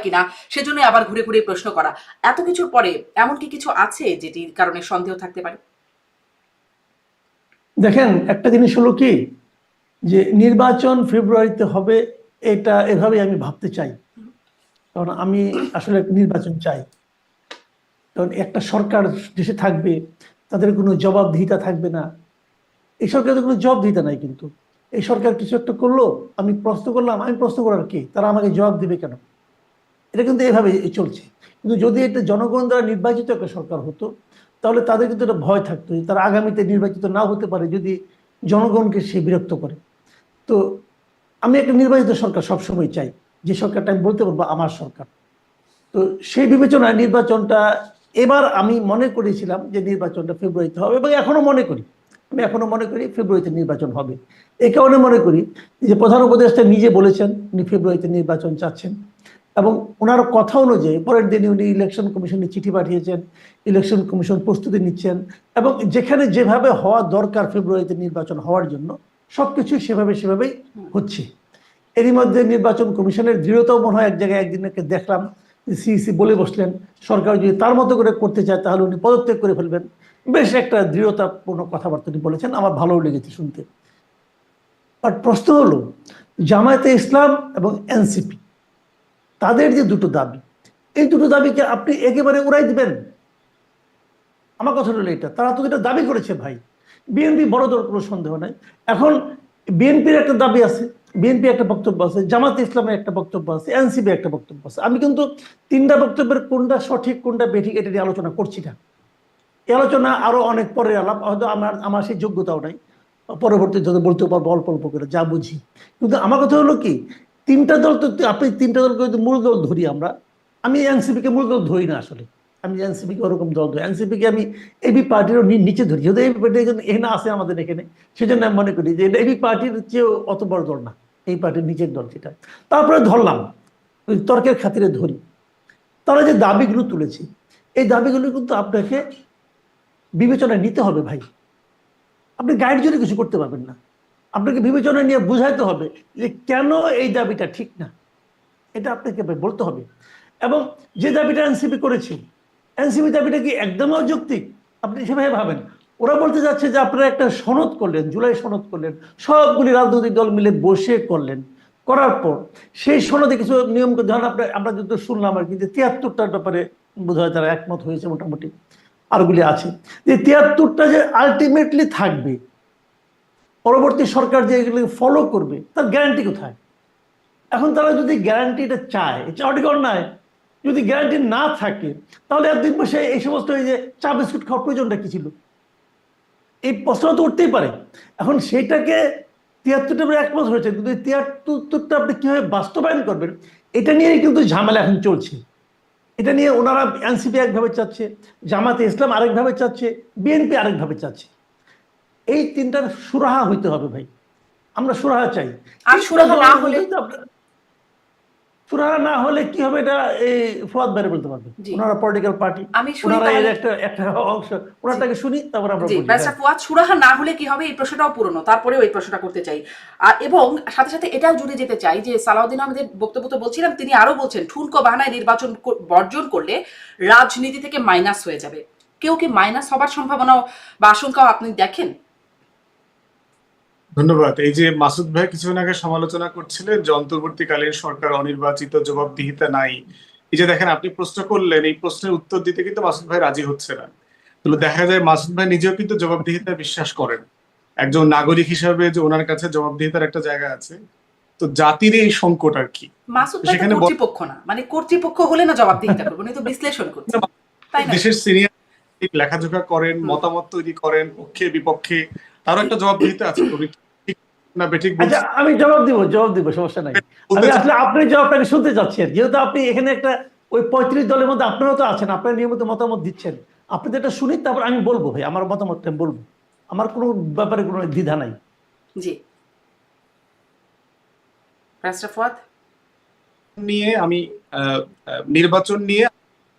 কিনা, সেজন্য আবার ঘুরে ঘুরে প্রশ্ন করা। এত কিছুর পরে এমন কি কিছু আছে যেটির কারণে সন্দেহ থাকতে পারে? দেখেন, একটা জিনিস হলো কি, যে নির্বাচন ফেব্রুয়ারিতে হবে, এটা এভাবে আমি ভাবতে চাই। কারণ আমি আসলে একটা নির্বাচন চাই। কারণ একটা সরকার দেশে থাকবে, তাদের কোনো জবাবদিহিতা থাকবে না। এই সরকারের কোনো জবাবদিহিতা নাই। কিন্তু এই সরকার কিছু একটা করলো, আমি প্রশ্ন করলাম, আমি প্রশ্ন করার কি, তারা আমাকে জবাব দিবে কেন? এটা কিন্তু এভাবে চলছে। কিন্তু যদি এটা জনগণ দ্বারা নির্বাচিত একটা সরকার হতো, তাহলে তাদের কিন্তু একটা ভয় থাকতো যে তারা আগামীতে নির্বাচিত না হতে পারে যদি জনগণকে সে বিরক্ত করে। তো আমি একটা নির্বাচিত সরকার সবসময় চাই, যে সরকারটা আমি বলতে পারবো আমার সরকার। তো সেই বিবেচনায় নির্বাচনটা এবার আমি মনে করেছিলাম যে নির্বাচনটা ফেব্রুয়ারিতে হবে, এবং আমি এখনো মনে করি ফেব্রুয়ারিতে নির্বাচন হবে। এই কারণে মনে করি যে প্রধান উপদেষ্টা নিজে বলেছেন উনি ফেব্রুয়ারিতে নির্বাচন চাচ্ছেন, এবং ওনার কথা অনুযায়ী পরের দিনে উনি ইলেকশন কমিশনে চিঠি পাঠিয়েছেন। ইলেকশন কমিশন প্রস্তুতি নিচ্ছেন, এবং যেখানে যেভাবে হওয়া দরকার ফেব্রুয়ারিতে নির্বাচন হওয়ার জন্য সবকিছু সেভাবেই হচ্ছে। এরই মধ্যে নির্বাচন কমিশনের দৃঢ়তাও মনে হয় এক জায়গায় একদিন দেখলাম, সিইসি বলে বসলেন সরকার যদি তার মতো করে করতে চায় তাহলে উনি পদত্যাগ করে ফেলবেন। বেশ একটা দৃঢ়তাপূর্ণ কথাবার্তা উনি বলেছেন, আমার ভালোও লেগেছে শুনতে। বাট প্রশ্ন হলো, জামায়াতে ইসলাম এবং এনসিপি, তাদের যে দুটো দাবি, এই দুটো দাবিকে আপনি একেবারে উড়াই দিবেন? আমার কথা হলো এটা, তারা তো এটা দাবি করেছে ভাই। বিএনপি বড় দল, কোনো সন্দেহ নাই। এখন বিএনপির একটা দাবি আছে, বিএনপি একটা বক্তব্য আছে, জামাতে ইসলামের একটা বক্তব্য আছে, এনসিপি একটা বক্তব্য আছে। আমি কিন্তু তিনটা বক্তব্যের কোনটা সঠিক কোনটা বেঠিক এটা নিয়ে আলোচনা করছি না। এই আলোচনা আরো অনেক পরের আলাপ, হয়তো আমার সেই যোগ্যতাও নাই। পরবর্তী যদি বলতে পারবো অল্প অল্প করে যা বুঝি। কিন্তু আমার কথা হলো কি, তিনটা দল তো, আপনি তিনটা দলকে যদি মূল দল ধরি আমরা, আমি এনসিপি কে মূল দল ধরি না আসলে। আমি এনসিপি কে ওরকম দল ধরি, এনসিপি কে আমি এবি পার্টিরও নিচে ধরি। যদি এবি পার্টি এখানে আছে আমাদের এখানে, সেজন্য আমি মনে করি যে এবি পার্টির চেয়েও অত বড় দল না, এই পার্টির নিচের দল যেটা। তারপরে ধরলাম, ওই তর্কের খাতিরে ধরি, তারা যে দাবিগুলো তুলেছে, এই দাবিগুলো কিন্তু আপনাকে বিবেচনায় নিতে হবে ভাই। আপনি গাইড জন্য কিছু করতে পারবেন না, আপনাকে বিবেচনায় নিয়ে বুঝাইতে হবে যে কেন এই দাবিটা ঠিক না, এটা আপনাকে বলতে হবে। এবং যে দাবিটা এনসিপি করেছে, এনসিপি দাবিটা কি একদম অযৌক্তিক? আপনি সেভাবে ভাবেন। ওরা বলতে যাচ্ছে যে আপনারা একটা সনদ করলেন, জুলাই সনদ করলেন, সবগুলি রাজনৈতিক দল মিলে বসে করলেন, করার পর সেই সনদে কিছু নিয়ম, ধরেন আমরা যদি শুনলাম আর কি, যে ৭৩টার ব্যাপারে বোধ হয় তারা একমত হয়েছে মোটামুটি, আরগুলি আছে, যে ৭৩টা যে আলটিমেটলি থাকবে, পরবর্তী সরকার যে এগুলো ফলো করবে, তার গ্যারান্টি কোথায়? এখন তারা যদি গ্যারান্টিটা চায়, চাওয়াটি অন্যায়। যদি গ্যারান্টি না থাকে, তাহলে একদিন বসে এই সমস্ত এই যে চা বিস্কুট খাওয়ার প্রয়োজনটা কি ছিল? এই প্রশ্ন তো উঠতেই পারে। এখন সেইটাকে ৭৩টা একমত হয়েছে, কিন্তু ৭৩টা আপনি কিভাবে বাস্তবায়ন করবেন, এটা নিয়েই কিন্তু ঝামেলা এখন চলছে। এটা নিয়ে ওনারা, এনসিপি একভাবে চাচ্ছে, জামাতে ইসলাম আরেকভাবে চাচ্ছে, বিএনপি আরেকভাবে চাচ্ছে। এই তিনটার সুরাহা হইতে হবে ভাই, আমরা সুরাহা চাই। আর সুরাহা না হলে, সুরাহা না হলে কি হবে, এটা এই ফুয়াদ ভাই বলতে পারবে। ওনারা পলিটিক্যাল পার্টি, ওনারা এর একটা অংশ, ওনারটাকে শুনি তারপর আমরা বলি। ব্যারিস্টার ফুয়াদ, সুরাহা না হলে কি হবে, এই প্রশ্নটাও পুরনো, তারপরেও এই প্রশ্নটা করতে চাই। আর এবং সাথে সাথে এটাও জুড়ে যেতে চাই যে সালাউদ্দিন আহমেদের বক্তব্য তো বলছিলাম, তিনি আরো বলছেন ঠুনকো বাহানায় নির্বাচন বর্জন করলে রাজনীতি থেকে মাইনাস হয়ে যাবে। কেউ কি মাইনাস হবার সম্ভাবনা বা আশঙ্কাও আপনি দেখেন? ধন্যবাদ। এই যে মাসুদ ভাই কিছুক্ষণ আগে সমালোচনা করছিলেন যে অন্তর্বর্তীকালীন সরকার অনির্বাচিত, জবাবদিহিতা নাই। এই যে দেখেন, আপনি প্রশ্ন করলেন, এই প্রশ্নের উত্তর দিতে কিন্তু মাসুদ ভাই রাজি হচ্ছে না। তাহলে দেখা যায় মাসুদ ভাই নিজেও কিন্তু জবাবদিহিতা বিশ্বাস করেন, একজন নাগরিক হিসাবে যে ওনার কাছে জবাবদিহিতার একটা জায়গা আছে। তো জাতির এই সংকট আর কি, মাসুদ ভাই তো কর্তৃপক্ষ না, মানে কর্তৃপক্ষ হলে না জবাবদিহিতা করবেন, উনি তো বিশ্লেষণ করছেন, তাই না? দেশের সিনিয়র লেখাজোখা করেন, মতামত তৈরি করেন, পক্ষে বিপক্ষে, তারও একটা জবাবদিহিতা আছে। আচ্ছা, আমি জবাব দিব, সমস্যা নাই। আমি আসলে আপনি জবাবটাকে শুনতে চাচ্ছেন, যেহেতু আপনি এখানে একটা ওই ৩৫ দলের মধ্যে আপনারাও তো আছেন, আপনারা নিয়মিত মতামত দিচ্ছেন। আপনি তো এটা শুনি, তারপর আমি বলবো ভাই, আমার মতামতটা বলবো। আমার কোনো ব্যাপারে কোনো দ্বিধা নাই। জি, ব্যারিস্টার ফুয়াদ। নিয়ে আমি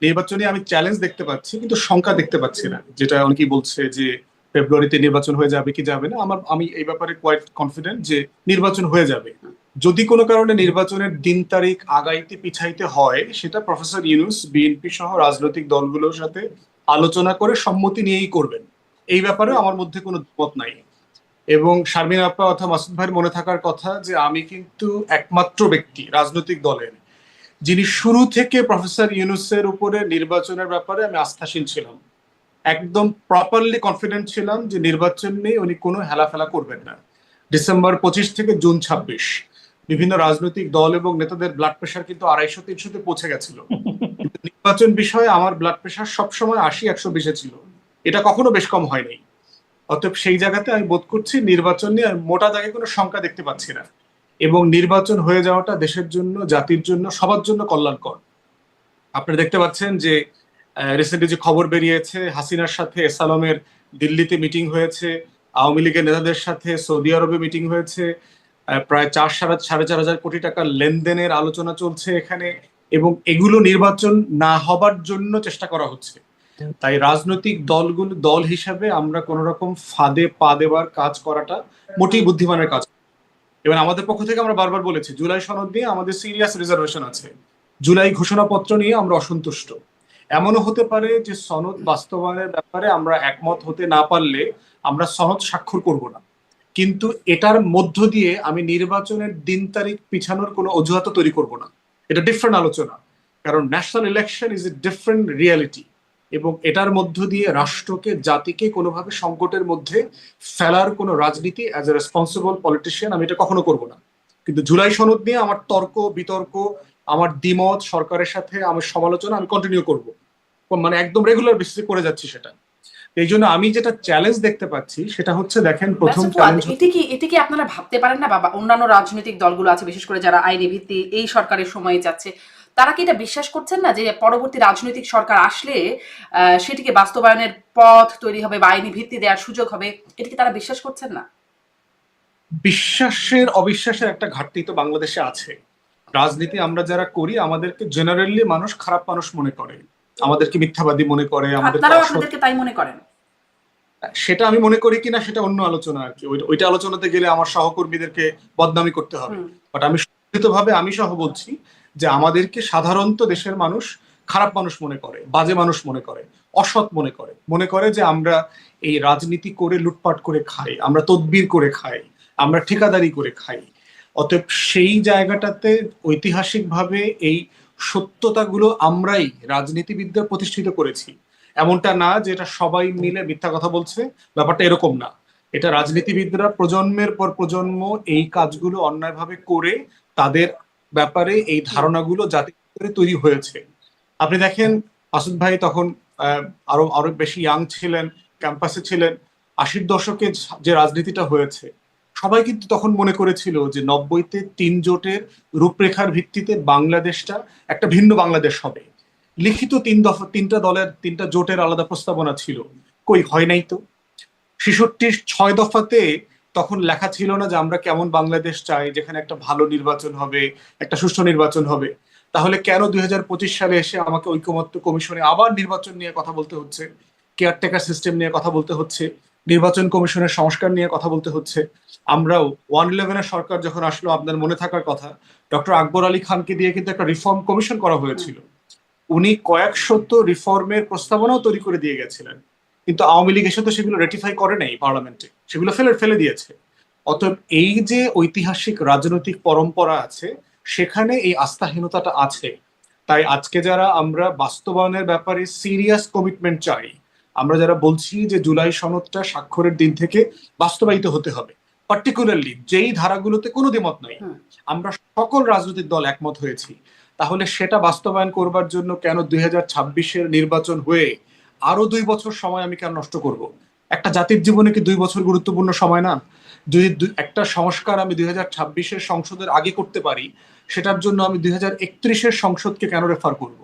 নির্বাচনে আমি চ্যালেঞ্জ দেখতে পাচ্ছি, কিন্তু শঙ্কা দেখতে পাচ্ছি না। যেটা অনেকেই বলছে যে ফেব্রুয়ারিতে নির্বাচন হয়ে যাবে কি যাবে না, আমি এই ব্যাপারে কোয়াইট কনফিডেন্ট যে নির্বাচন হয়ে যাবে। যদি কোনো কারণে নির্বাচনের দিন তারিখ আগাইতে পিছাইতে হয়, সেটা প্রফেসর ইউনূস বিএনপি সহ রাজনৈতিক দলগুলোর সাথে আলোচনা করে সম্মতি নিয়েই করবেন। এই ব্যাপারে আমার মধ্যে কোনো দ্বিমত নাই। এবং শারমিন আপা অথবা মাসুদ ভাইয়ের মনে থাকার কথা যে আমি কিন্তু একমাত্র ব্যক্তি রাজনৈতিক দলের যিনি শুরু থেকে প্রফেসর ইউনূসের উপরে নির্বাচনের ব্যাপারে আমি আস্থাশীল ছিলাম, একদম প্রপারলি কনফিডেন্ট ছিলাম যে নির্বাচন নিয়ে উনি কোনো হেলাফেলা করবেন না। ডিসেম্বর 25 থেকে জুন 26 বিভিন্ন রাজনৈতিক দল এবং নেতাদের ব্লাড প্রেশার কিন্তু 250-300-তে পৌঁছে গেছিল। নির্বাচন বিষয়ে আমার ব্লাড প্রেশার সবসময় 80-120-এ ছিল, এটা কখনো বেশ কম হয় নাই। অতএব সেই জায়গাতে আমি বোধ করছি নির্বাচন নিয়ে মোটা দাগে কোনো শঙ্কা দেখতে পাচ্ছি না, এবং নির্বাচন হয়ে যাওয়াটা দেশের জন্য, জাতির জন্য, সবার জন্য কল্যাণকর। আপনারা দেখতে পাচ্ছেন যে রিসেন্টলি যে খবর বেরিয়েছে, হাসিনার সাথে এসালমের দিল্লিতে মিটিং হয়েছে, আওয়ামী লীগের নেতাদের সাথে সৌদি আরবে মিটিং হয়েছে, প্রায় 4-4.5 কোটি টাকার লেনদেনের আলোচনা চলছে এখানে, এবং এগুলো নির্বাচন না হবার জন্য চেষ্টা করা হচ্ছে। তাই রাজনৈতিক দল হিসাবে আমরা কোন রকম ফাঁদে পা দেওয়ার কাজ করাটা মোটেই বুদ্ধিমানের কাজ। এবং আমাদের পক্ষ থেকে আমরা বারবার বলেছি, জুলাই সনদ নিয়ে আমাদের সিরিয়াস রিজার্ভেশন আছে, জুলাই ঘোষণাপত্র নিয়ে আমরা অসন্তুষ্ট। এমনও হতে পারে যে সনদ বাস্তবায়নের ব্যাপারে আমরা একমত হতে না পারলে আমরা সনদ স্বাক্ষর করব না, কিন্তু এটার মধ্য দিয়ে আমি নির্বাচনের দিন তারিখ পিছানোর কোনো অজুহাত তৈরি করব না। এটা ডিফারেন্ট আলোচনা, কারণ national election is a different reality, এবং এটার মধ্য দিয়ে রাষ্ট্রকে, জাতিকে কোনোভাবে সংকটের মধ্যে ফেলার কোনো রাজনীতি অ্যাজ এ রেসপন্সিবল পলিটিশিয়ান আমি এটা কখনো করব না। কিন্তু জুলাই সনদ নিয়ে আমার তর্ক বিতর্ক, আমার দ্বিমত, সরকারের সাথে আমার সমালোচনা আমি কন্টিনিউ করব, মানে একদম রেগুলার বেসিসে করে যাচ্ছি সেটা। এই জন্য আমি যেটা চ্যালেঞ্জ দেখতে পাচ্ছি সেটা হচ্ছে, দেখেন প্রথম চ্যালেঞ্জ, এটি কি আপনারা ভাবতে পারেন না, বাবা অন্যান্য রাজনৈতিক দলগুলো আছে, বিশেষ করে যারা আইনি ভিত্তি এই সরকারের সময়ে যাচ্ছে, তারা কি এটা বিশ্বাস করছেন না যে পরবর্তী রাজনৈতিক সরকার আসলে সেটিকে বাস্তবায়নের পথ তৈরি হবে বা আইনি ভিত্তি দেওয়ার সুযোগ হবে? এটা কি তারা বিশ্বাস করছেন না? বিশ্বাসের অবিশ্বাসের একটা ঘাটতি তো বাংলাদেশে আছে। রাজনীতি আমরা যারা করি আমাদেরকে জেনারেলি মানুষ খারাপ মানুষ মনে করে, আমাদেরকে মিথ্যাবাদী মনে করে, আপনারাও আপনাদেরকে তাই মনে করেন? সেটা আমি মনে করি কিনা সেটা অন্য আলোচনা আর কি, ওইটা আলোচনাতে গেলে আমার সহকর্মীদেরকে বদনামি করতে হবে। বাট আমি সত্যিভাবে আমি সহ বলছি যে আমাদেরকে সাধারণত দেশের মানুষ খারাপ মানুষ মনে করে, বাজে মানুষ মনে করে, অসৎ মনে করে যে আমরা এই রাজনীতি করে লুটপাট করে খাই, আমরা তদবির করে খাই, আমরা ঠিকাদারি করে খাই। অতএব সেই জায়গাটাতে ঐতিহাসিকভাবে এই সত্যতাগুলো আমরাই রাজনীতিবিদরা প্রতিষ্ঠিত করেছি। এমনটা না যে এটা সবাই মিলে মিথ্যা কথা বলছে, ব্যাপারটা এরকম না। এটা রাজনীতিবিদরা প্রজন্মের পর প্রজন্ম এই কাজগুলো অন্যায়ভাবে করে তাদের ব্যাপারে এই ধারণাগুলো জাতির ভিতরে তৈরি হয়েছে। আপনি দেখেন মাসুদ ভাই তখন আরো বেশি ইয়াং ছিলেন, ক্যাম্পাসে ছিলেন। 80-র দশকে যে রাজনীতিটা হয়েছে, সবাই কিন্তু তখন মনে করেছিল যে 90-তে 3 জোটের রূপরেখার ভিত্তিতে বাংলাদেশটা একটা ভিন্ন বাংলাদেশ হবে। লিখিত 3টা দলের 3টা জোটের আলাদা প্রস্তাবনা ছিল, কই হয় নাই তো। 66 6 দফাতে তখন লেখা ছিল না যে আমরা কেমন বাংলাদেশ চাই, যেখানে একটা ভালো নির্বাচন হবে, একটা সুষ্ঠু নির্বাচন হবে। তাহলে কেন 2025 সালে এসে আমাকে ঐকমত্য কমিশনে আবার নির্বাচন নিয়ে কথা বলতে হচ্ছে, কেয়ারটেকার সিস্টেম নিয়ে কথা বলতে হচ্ছে, নির্বাচন কমিশনের সংস্কার নিয়ে কথা বলতে হচ্ছে? আমরাও 111-এর সরকার যখন আসলো, আপনার মনে থাকার কথা, ডক্টর আকবর আলী খানকে দিয়ে কিন্তু একটা রিফর্ম কমিশন করা হয়েছিল। উনি কয়েক শত রিফর্মের প্রস্তাবনাও তৈরি করে দিয়ে গেছিলেন, কিন্তু আওয়ামী লীগ এসে তো সেগুলো রেটিফাই করে নাই পার্লামেন্টে, সেগুলো ফেলে দিয়েছে। অতএব এই যে ঐতিহাসিক রাজনৈতিক পরম্পরা আছে, সেখানে এই আস্থাহীনতাটা আছে। তাই আজকে যারা আমরা বাস্তবায়নের ব্যাপারে সিরিয়াস কমিটমেন্ট চাই, আমরা যারা বলছি যে জুলাই সনদটা স্বাক্ষরের দিন থেকে বাস্তবায়িত হতে হবে, পার্টিকুলারলি যেই ধারাগুলোতে কোনো দ্বিমত নাই, আমরা সকল রাজনৈতিক দল একমত হয়েছি, তাহলে সেটা বাস্তবায়ন করবার জন্য কেন 2026-এর নির্বাচন হয়ে আরো 2 বছর সময় আমি কেন নষ্ট করব? একটা জাতির জীবনে কি 2 বছর গুরুত্বপূর্ণ সময় না? যদি একটা সংস্কার আমি 2026-এর সংসদের আগে করতে পারি, সেটার জন্য আমি 2031-এর সংসদকে কেন রেফার করব?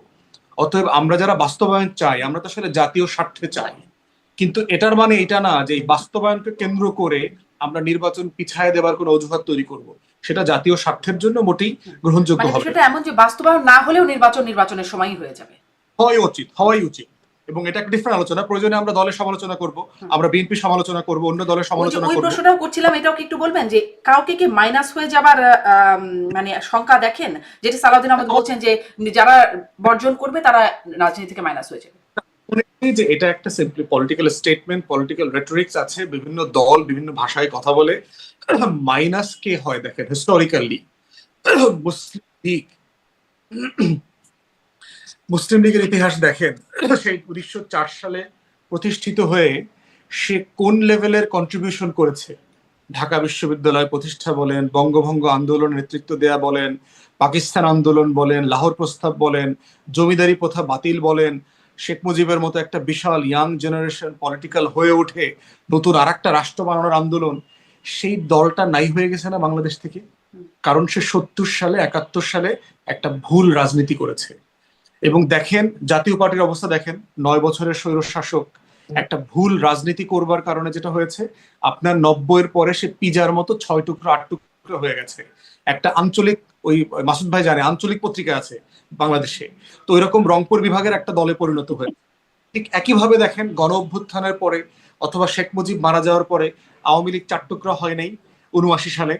অতএব আমরা যারা বাস্তবায়ন চাই, আমরা তো আসলে জাতীয় স্বার্থে চাই, কিন্তু এটার মানে এটা না যে এই বাস্তবায়নকে কেন্দ্র করে আমরা নির্বাচন পিছায় দেবার কোনো অজুহাত তৈরি করব। সেটা জাতীয় স্বার্থের জন্য মোটেই গ্রহণযোগ্য হবে না। সেটা এমন যে বাস্তবায়ন না হলেও নির্বাচনের সময়ই হয়ে যাবে, হওয়াই উচিত। এবং এটা একটা ডিফারেন্ট আলোচনা, প্রয়োজনে আমরা দলের সমালোচনা করব, আমরা বিএনপি সমালোচনা করব, অন্য দলের সমালোচনা ওই করব। প্রশ্নটাও করছিলাম, এটাও কি একটু বলবেন যে কাউকে কি মাইনাস হয়ে যাবার মানে শঙ্কা দেখেন, যেটা সালাউদ্দিন আহমেদ বলছেন যে যারা বর্জন করবে তারা রাজনীতি থেকে মাইনাস হয়ে যাবে? মনে করি যে এটা একটা সিম্পলি পলিটিক্যাল স্টেটমেন্ট, পলিটিক্যাল রেটরিক্স আছে, বিভিন্ন দল বিভিন্ন ভাষায় কথা বলে। মাইনাস কে হয় দেখেন, হিস্টোরিক্যালি মুসলিম লীগ, মুসলিম লীগের ইতিহাস দেখেন, সেই 1904 সালে প্রতিষ্ঠিত হয়ে সে কোন লেভেলের কন্ট্রিবিউশন করেছে। ঢাকা বিশ্ববিদ্যালয় প্রতিষ্ঠা বলেন, বঙ্গভঙ্গ আন্দোলন নেতৃত্ব দেয়া বলেন, পাকিস্তান আন্দোলন বলেন, লাহোর প্রস্তাব বলেন, জমিদারি প্রথা বাতিল বলেন, শেখ মুজিবের মতো একটা বিশাল ইয়াং জেনারেশন পলিটিক্যাল হয়ে ওঠে, নতুন আর একটা রাষ্ট্র বানানোর আন্দোলন। সেই দলটা নাই হয়ে গেছে না বাংলাদেশ থেকে, কারণ সে 70 সালে 71 সালে একটা ভুল রাজনীতি করেছে। এবং দেখেন জাতীয় পার্টির অবস্থা দেখেন, 9 বছরের স্বৈর শাসক একটা ভুল রাজনীতি করবার কারণে যেটা হয়েছে, আপনার 90-এর পরে সে পিজার মতো 6 টুকরো 8 টুকরো হয়ে গেছে। একটা আঞ্চলিক, ওই মাসুদ ভাই জানে, আঞ্চলিক পত্রিকা আছে বাংলাদেশে, তো এরকম রংপুর বিভাগের একটা দলে পরিণত হয়েছে। ঠিক একইভাবে দেখেন গণ অভ্যুত্থানের পরে অথবা শেখ মুজিব মারা যাওয়ার পরে আওয়ামী লীগ 4 টুকরা হয় নাই 79 সালে।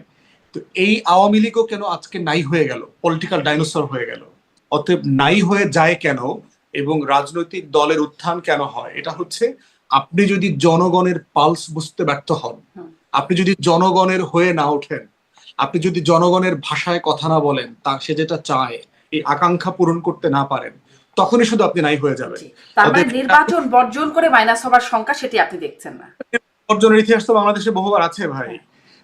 তো এই আওয়ামী লীগও কেন আজকে নাই হয়ে গেল, পলিটিক্যাল ডাইনোসর হয়ে গেল? অতএব নাই হয়ে যায় কেন এবং রাজনৈতিক দলের উত্থান কেন হয়, এটা হচ্ছে আপনি যদি জনগণের পালস বুঝতে ব্যর্থ হন, আপনি যদি জনগণের হয়ে না ওঠেন, আপনি যদি জনগণের ভাষায় কথা না বলেন, তা সে যেটা চায় এই আকাঙ্ক্ষা পূরণ করতে না পারেন, তখনই শুধু আপনি নাই হয়ে যাবেন। তার মানে নির্বাচন বর্জন করে মাইনাস হবার সংখ্যা সেটি আপনি দেখছেন না? বর্জনের ইতিহাস তো বাংলাদেশে বহুবার আছে ভাই।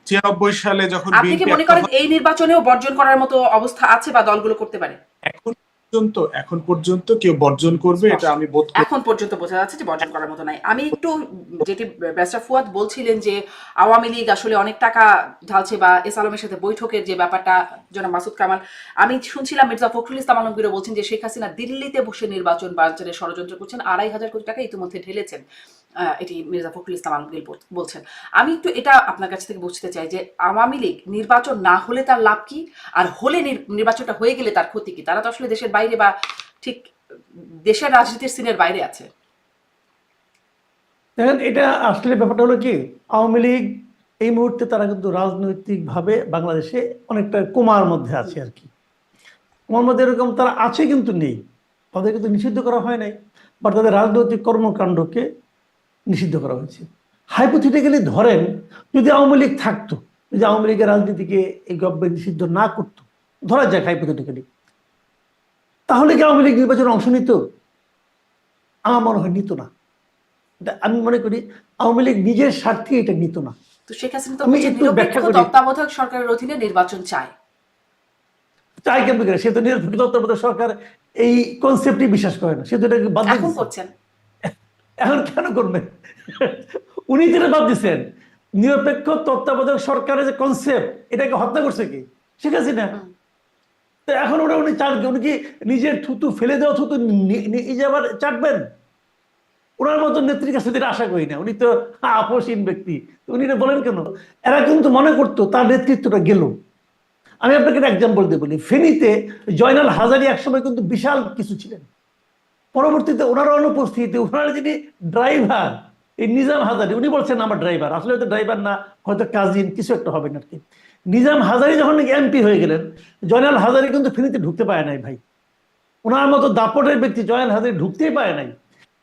96 সালে যখন আপনি কি মনে করেন এই নির্বাচনেও বর্জন করার মতো অবস্থা আছে বা দলগুলো করতে পারে? এখন পর্যন্ত কেউ বর্জন করবে এটা আমি বোধ করি। এখন পর্যন্ত বোঝা যাচ্ছে যে বর্জন করার মতো নাই। আমি একটু, যেটি ব্যারিস্টার ফুয়াদ বলছিলেন যে আওয়ামী লীগ আসলে অনেক টাকা ঢালছে বা এস আলমের সাথে বৈঠকের যে ব্যাপারটা, জনাব মাসুদ কামাল, আমি শুনছিলাম মির্জা ফখরুল ইসলাম আলমগীরও বলছেন যে শেখ হাসিনা দিল্লিতে বসে নির্বাচন বাঞ্চালের ষড়যন্ত্র করছেন, 2,500 কোটি টাকা ইতিমধ্যে ঢেলেছেন। এটি মির্জা ফখরুল ইসলাম আলমগীর বলছেন। আমি একটু এটা আপনার কাছ থেকে বুঝতে চাই যে আওয়ামী লীগ নির্বাচন না হলে তার লাভ কি, আর হলে নির্বাচনটা হয়ে গেলে তার ক্ষতি কি? তারা তো আসলে দেশের বাইরে বা ঠিক দেশের রাজনীতির সিনের বাইরে আছে। দেখেন, এটা আসলে ব্যাপারটা হলো কি, আওয়ামী লীগ এই মুহূর্তে তারা কিন্তু রাজনৈতিকভাবে বাংলাদেশে অনেকটা কোমার মধ্যে আছে আর কি। কোমার মধ্যে এরকম তারা আছে কিন্তু নেই, তাদের কিন্তু নিষিদ্ধ করা হয় নাই, বা তাদের রাজনৈতিক কর্মকাণ্ডকে নিষিদ্ধ করা হয়েছে। হাইপোথেটিক্যালি ধরেন যদি আওয়ামী লীগ থাকতো, যদি আওয়ামী লীগের রাজনীতিকে এই গভর্নমেন্ট নিষিদ্ধ না করতো, ধরা যাক হাইপোথেটিক্যালি, তাহলে কি আওয়ামী লীগ নির্বাচনে অংশ নিত? আমার মনে হয় নিত না। আমি মনে করি আওয়ামী লীগ নিজের স্বার্থে এটা নিত না। তো শেখ হাসিনা তো আমি একটু নিরপেক্ষ ব্যাখ্যা করি। তত্ত্বাবধায়ক সরকারের অধীনে নির্বাচন চায়। চাই কেন করে? সে তো নিরপেক্ষ তত্ত্বাবধায়ক সরকার এই কনসেপ্টই বিশ্বাস করে না, সে তো এটাকে বাদ এখন দিয়েছে। করছেন। এখন কেন করবেন? উনি যেটা বাদ দিচ্ছেন, নিরপেক্ষ তত্ত্বাবধায়ক সরকারের যে কনসেপ্ট, এটাকে হত্যা করছে কি শেখ হাসিনা? তো এখন ওটা উনি চান, উনি কি নিজের থুতু ফেলে দেওয়া থুতু নিজে আবার চাটবেন? ওনার মতো নেত্রীর কাছে যেটা আশা করি না, উনি তো আপসহীন ব্যক্তি, উনি এটা বলেন কেন? এরা কিন্তু মনে করতো তার নেতৃত্বটা গেল। আমি আপনাকে একটা এক্সাম্পল দিয়ে বলি, ফেনীতে জয়নাল হাজারী একসময় কিন্তু বিশাল কিছু ছিলেন, পরবর্তীতে ওনার অনুপস্থিতিতে ওনার যিনি ড্রাইভার, এই নিজাম হাজারী, উনি বলছেন আমার ড্রাইভার, আসলে হয়তো ড্রাইভার না, হয়তো কাজিন কিছু একটা হবে না আর কি। নিজাম হাজারী যখন এমপি হয়ে গেলেন, জয়নাল হাজারী কিন্তু ফেনীতে ঢুকতে পারে নাই ভাই। ওনার মতো দাপটের ব্যক্তি জয়নাল হাজারী ঢুকতেই পারে নাই।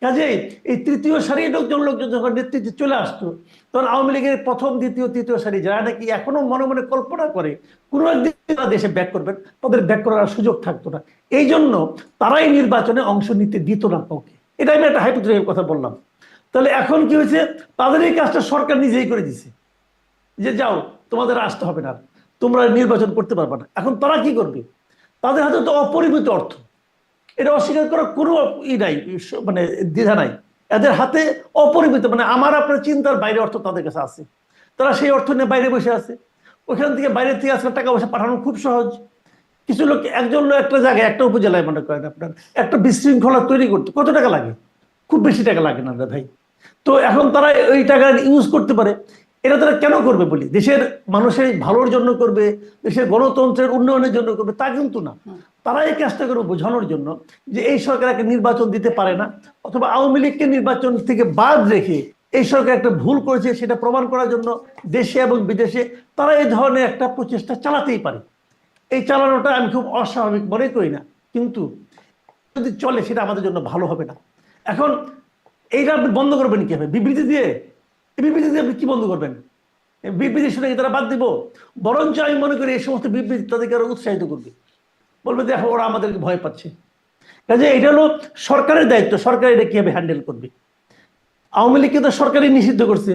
কাজেই এই তৃতীয় সারির লোকজন যখন নেতৃত্বে চলে আসতো, তখন আওয়ামী লীগের প্রথম দ্বিতীয় তৃতীয় সারি যারা নাকি এখনো মনে মনে কল্পনা করে কোনো একদিন তারা দেশে ব্যাক করবেন, তাদের ব্যাক করার সুযোগ থাকতো না। এই জন্য তারাই নির্বাচনে অংশ নিতে দিত না কাউকে। এটা আমি একটা হাইপোথেটিক্যাল কথা বললাম। তাহলে এখন কি হয়েছে, তাদের এই কাজটা সরকার নিজেই করে দিছে, যে যাও তোমাদের আসতে হবে না, তোমরা নির্বাচন করতে পারবে না। এখন তারা কি করবে? তাদের হাতে তো অপরিমিত অর্থ, এটা অস্বীকার করার কোনো নাই, মানে দ্বিধা নাই। এদের হাতে অপরিমিত, মানে আমার আপনার চিন্তার বাইরে অর্থ তাদের কাছে আছে। তারা সেই অর্থ নিয়ে বাইরে বসে আছে, ওখান থেকে বাইরে থেকে আজকাল টাকা পয়সা পাঠানো খুব সহজ। কিছু লোক, একজন লোক একটা জায়গায় একটা উপজেলায় মনে করেন আপনার একটা বিশৃঙ্খলা তৈরি করতে কত টাকা লাগে? খুব বেশি টাকা লাগে না ভাই। তো এখন তারা ওই টাকা ইউজ করতে পারে। এটা তারা কেন করবে বলি? দেশের মানুষের ভালোর জন্য করবে, দেশের গণতন্ত্রের উন্নয়নের জন্য করবে, তা কিন্তু না। তারা এই কাজটা করে বোঝানোর জন্য যে এই সরকার একটা নির্বাচন দিতে পারে না, অথবা আওয়ামী লীগকে নির্বাচন থেকে বাদ রেখে এই সরকার একটা ভুল করেছে সেটা প্রমাণ করার জন্য দেশে এবং বিদেশে তারা এই ধরনের একটা প্রচেষ্টা চালাতেই পারে। এই চালানোটা আমি খুব অস্বাভাবিক মনে করি না, কিন্তু যদি চলে সেটা আমাদের জন্য ভালো হবে না। এখন এইটা আপনি বন্ধ করবেন কিভাবে? বিবৃতি দিয়ে? এই বিবৃতি দিয়ে আপনি কি বন্ধ করবেন? বিবৃতি শুনে কি তারা বাদ দিব? বরঞ্চ আমি মনে করি এই সমস্ত বিবৃতি তাদেরকে আরো উৎসাহিত করবে, বলবে দেখো ওরা আমাদেরকে ভয় পাচ্ছে। কাজে এটা হলো সরকারের দায়িত্ব, সরকার এটা কিভাবে হ্যান্ডেল করবে। আওয়ামী লীগকে তো সরকারই নিষিদ্ধ করছে,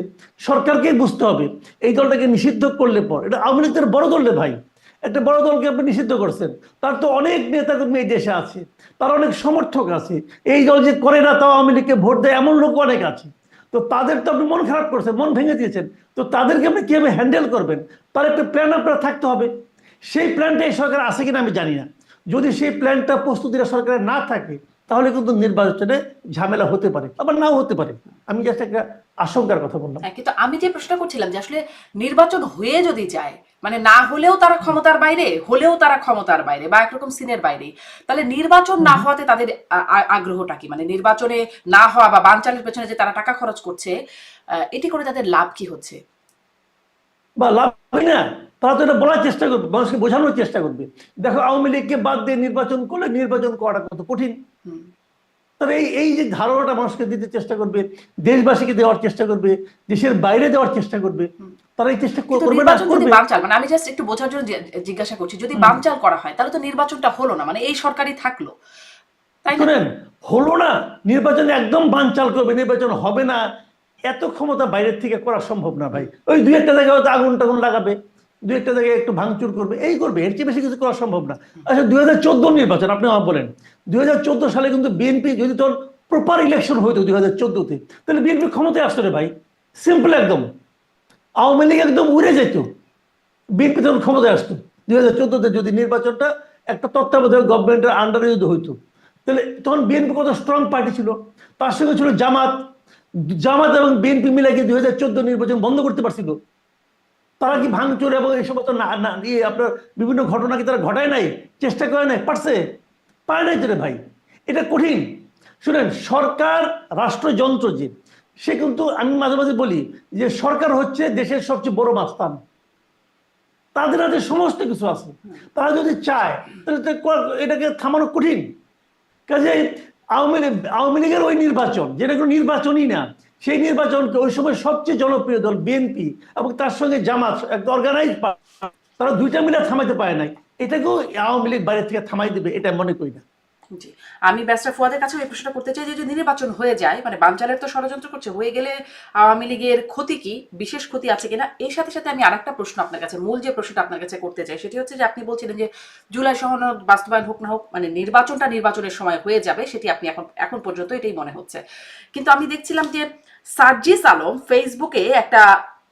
সরকারকে বুঝতে হবে এই দলটাকে নিষিদ্ধ করলে পর, এটা আওয়ামী লীগের বড় দল রে ভাই, একটা বড় দলকে আপনি নিষিদ্ধ করছেন, তার তো অনেক নেতা কর্মী এই দেশে আছে, তার অনেক সমর্থক আছে, এই দল যে করে না তাও আওয়ামী লীগকে ভোট দেয় এমন লোক অনেক আছে। তো তাদের তো আপনি মন খারাপ করছেন, মন ভেঙে দিয়েছেন, তো তাদেরকে আপনি কিভাবে হ্যান্ডেল করবেন তার একটা প্ল্যান আপনার থাকতে হবে। সেই প্ল্যানটা এই সরকার আছে কিনা আমি জানি না। যদি সেই প্ল্যানটা প্রস্তুতিটা সরকারের না থাকে তাহলে কিন্তু নির্বাচনে ঝামেলা হতে পারে, আবার নাও হতে পারে। আমি জাস্ট একটা আশঙ্কার কথা বললাম। হ্যাঁ, কিন্তু আমি যে প্রশ্ন করছিলাম যে আসলে নির্বাচন হয়ে যদি যায়, মানে না হলেও তারা ক্ষমতার বাইরে, হলেও তারা ক্ষমতার বাইরে বা একরকম সিনের বাইরে, তাহলে নির্বাচন না হওয়াতে তাদের আগ্রহটা কি? মানে নির্বাচনে না হওয়া বা বানচালের পেছনে যে তারা টাকা খরচ করছে, এটি করে তাদের লাভ কি হচ্ছে? বা লাভ হয় না, তারা তো এটা বলার চেষ্টা করবে, মানুষকে বোঝানোর চেষ্টা করবে, দেখো আওয়ামী লীগকে বাদ দিয়ে নির্বাচন করলে নির্বাচন করাটা কত কঠিন। তবে এই এই যে ধারণাটা মানুষকে দিতে চেষ্টা করবে, দেশবাসীকে দেওয়ার চেষ্টা করবে, দেশের বাইরে দেওয়ার চেষ্টা করবে, তারা এই চেষ্টা কিন্তু করবে না, নির্বাচন যদি করবে। বানচাল, মানে আমি জাস্ট একটু বোঝার জন্য জিজ্ঞাসা করছি, যদি বানচাল করা হয় তাহলে তো নির্বাচনটা হলো না, মানে এই সরকারই থাকলো, তাই না? শুনেন, হলো না, নির্বাচন একদম বানচাল করবে, নির্বাচন হবে না, এত ক্ষমতা বাইরের থেকে করা সম্ভব না ভাই। ওই দুই একটা জায়গায় হয়তো আগুন টাগুন লাগাবে, দুই একটা জায়গায় একটু ভাঙচুর করবে, এই করবে, এর চেয়ে বেশি কিছু করা সম্ভব না। আচ্ছা 2014 নির্বাচন আপনি আমার বলেন, 2014 সালে কিন্তু বিএনপি যদি তোর প্রপার ইলেকশন হইতো 2014-তে, তাহলে বিএনপি ক্ষমতায় আসতো রে ভাই, সিম্পল একদম। আওয়ামী লীগ একদম উড়ে যেত, বিএনপি তখন ক্ষমতায় আসতো 2014-তে যদি নির্বাচনটা একটা তত্ত্বাবধায়ক গভর্নমেন্টের আন্ডারে যদি হইতো। তাহলে তখন বিএনপি কত স্ট্রং পার্টি ছিল, তার সঙ্গে ছিল জামাত, জামাত এবং বিএনপি মিলে কি 2014 নির্বাচন বন্ধ করতে পারছিল? তারা কি ভাঙচুর এবং এই সমস্ত আপনার বিভিন্ন ঘটনা কি তারা ঘটায় নাই, চেষ্টা করে নাই, পারছে? পারে নাই তো রে ভাই, এটা কঠিন। শুনেন, সরকার রাষ্ট্রযন্ত্র যে, সে কিন্তু, আমি মাঝে মাঝে বলি যে সরকার হচ্ছে দেশের সবচেয়ে বড় মাস্তান, তাদের হাতে সমস্ত কিছু আছে, তারা যদি চায় তাহলে এটাকে থামানো কঠিন। কাজে আওয়ামী লীগের ওই নির্বাচন, যেটা কোনো নির্বাচনই না, সেই নির্বাচনকে ওই সময় সবচেয়ে জনপ্রিয় দল বিএনপি এবং তার সঙ্গে জামাত একটা অর্গানাইজ, তারা দুইটা মিলে থামাইতে পারে নাই, এটাকেও আওয়ামী লীগ বাইরে থেকে থামাই দেবে এটা মনে করি না। জি, আমি ব্যারিস্টার ফুয়াদের কাছে এই প্রশ্নটা করতে চাই যে যদি নির্বাচন হয়ে যায়, মানে বানচালের তো ষড়যন্ত্র করছে, হয়ে গেলে আওয়ামী লীগের ক্ষতি কি, বিশেষ ক্ষতি আছে কিনা? এর সাথে সাথে আমি আরেকটা প্রশ্ন আপনার কাছে, মূল যে প্রশ্নটা আপনার কাছে করতে চাই সেটি হচ্ছে যে আপনি বলছিলেন যে জুলাই সনদ বাস্তবায়ন হোক না হোক, মানে নির্বাচনটা নির্বাচনের সময় হয়ে যাবে, সেটি আপনি এখন পর্যন্ত এটাই মনে হচ্ছে। কিন্তু আমি দেখছিলাম যে সার্জিস আলম ফেসবুকে একটা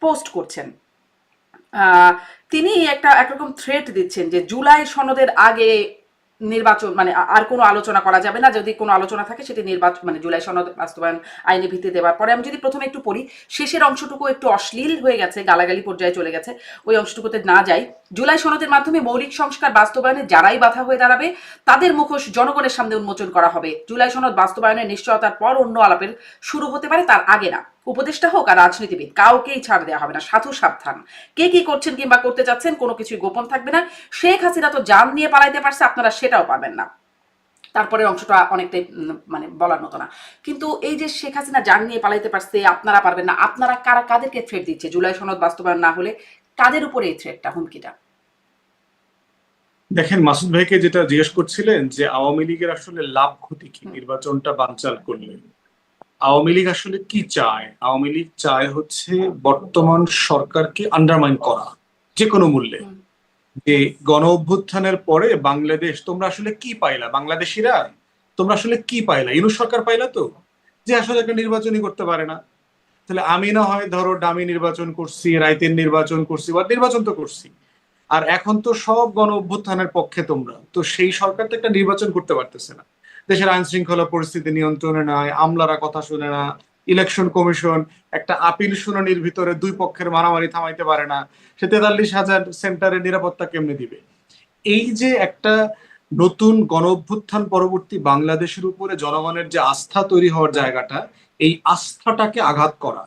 পোস্ট করছেন, তিনি একটা একরকম থ্রেট দিচ্ছেন যে জুলাই সনদের আগে নির্বাচন, মানে আর কোনো আলোচনা করা যাবে না, যদি কোনো আলোচনা থাকে সেটি নির্বাচন, মানে জুলাই সনদ বাস্তবায়ন আইনি ভিত্তি দেওয়ার পরে। আমি যদি প্রথমে একটু পড়ি, শেষের অংশটুকু একটু অশ্লীল হয়ে গেছে, গালাগালি পর্যায়ে চলে গেছে, ওই অংশটুকুতে না যাই। জুলাই সনদের মাধ্যমে মৌলিক সংস্কার বাস্তবায়নে যারাই বাধা হয়ে দাঁড়াবে তাদের মুখোশ জনগণের সামনে উন্মোচন করা হবে। জুলাই সনদ বাস্তবায়নের নিশ্চয়তার পর অন্য আলাপের শুরু হতে পারে, তার আগে না। উপদেষ্টা হোক আর রাজনীতিবিদ, কাউকেই ছাড় দেওয়া হবে না। সাধু সাবধান, কে কি করছেন কিংবা করতে চাচ্ছেন কোনো কিছুই গোপন থাকবে না। শেখ হাসিনা তো জান নিয়ে পালাইতে পারছে, আপনারা সেটাও পারবেন না। তারপরে অংশটা অনেকটাই মানে বলার মতো না। কিন্তু এই যে শেখ হাসিনা জান নিয়ে পালাইতে পারছে, আপনারা পারবেন না, আপনারা কাদেরকে থ্রেট দিচ্ছে? জুলাই সনদ বাস্তবায়ন না হলে কাদের উপরে এই থ্রেটটা, হুমকিটা? দেখেন, মাসুদ ভাইকে যেটা জিজ্ঞেস করছিলেন যে আওয়ামী লীগের আসলে লাভ ক্ষতি কি নির্বাচনটা বানচাল করলে, আওয়ামী লীগ আসলে কি চায়? আওয়ামী লীগ চায় হচ্ছে বর্তমান সরকারকে আন্ডারমাইন করা যে কোনো মূল্যে। যে গণ অভ্যুত্থানের পরে বাংলাদেশ, তোমরা আসলে কি পাইলা বাংলাদেশিরা, তোমরা আসলে কি পাইলা? ইউনূস সরকার পাইলা তো, যে আসলে একটা নির্বাচনই করতে পারে না। তাহলে আমি না হয় ধরো ডামি নির্বাচন করছি, রাইতের নির্বাচন করছি, বা নির্বাচন তো করছি, আর এখন তো সব গণ অভ্যুত্থানের পক্ষে তোমরা, তো সেই সরকার তো একটা নির্বাচন করতে পারতেছে না। দেশের আইন শৃঙ্খলা পরিস্থিতি নিয়ন্ত্রণে নাই, আমলারা কথা শুনে না, ইলেকশন কমিশন একটা আপিল শুনানির ভিতরে দুই পক্ষের মারামারি থামাইতে পারে না, সে 43,000 সেন্টারের নিরাপত্তা কেমনে দিবে? এই যে একটা নতুন গণ অভ্যুত্থান পরবর্তী বাংলাদেশের উপরে জনগণের যে আস্থা তৈরি হওয়ার জায়গাটা, এই আস্থাটাকে আঘাত করা,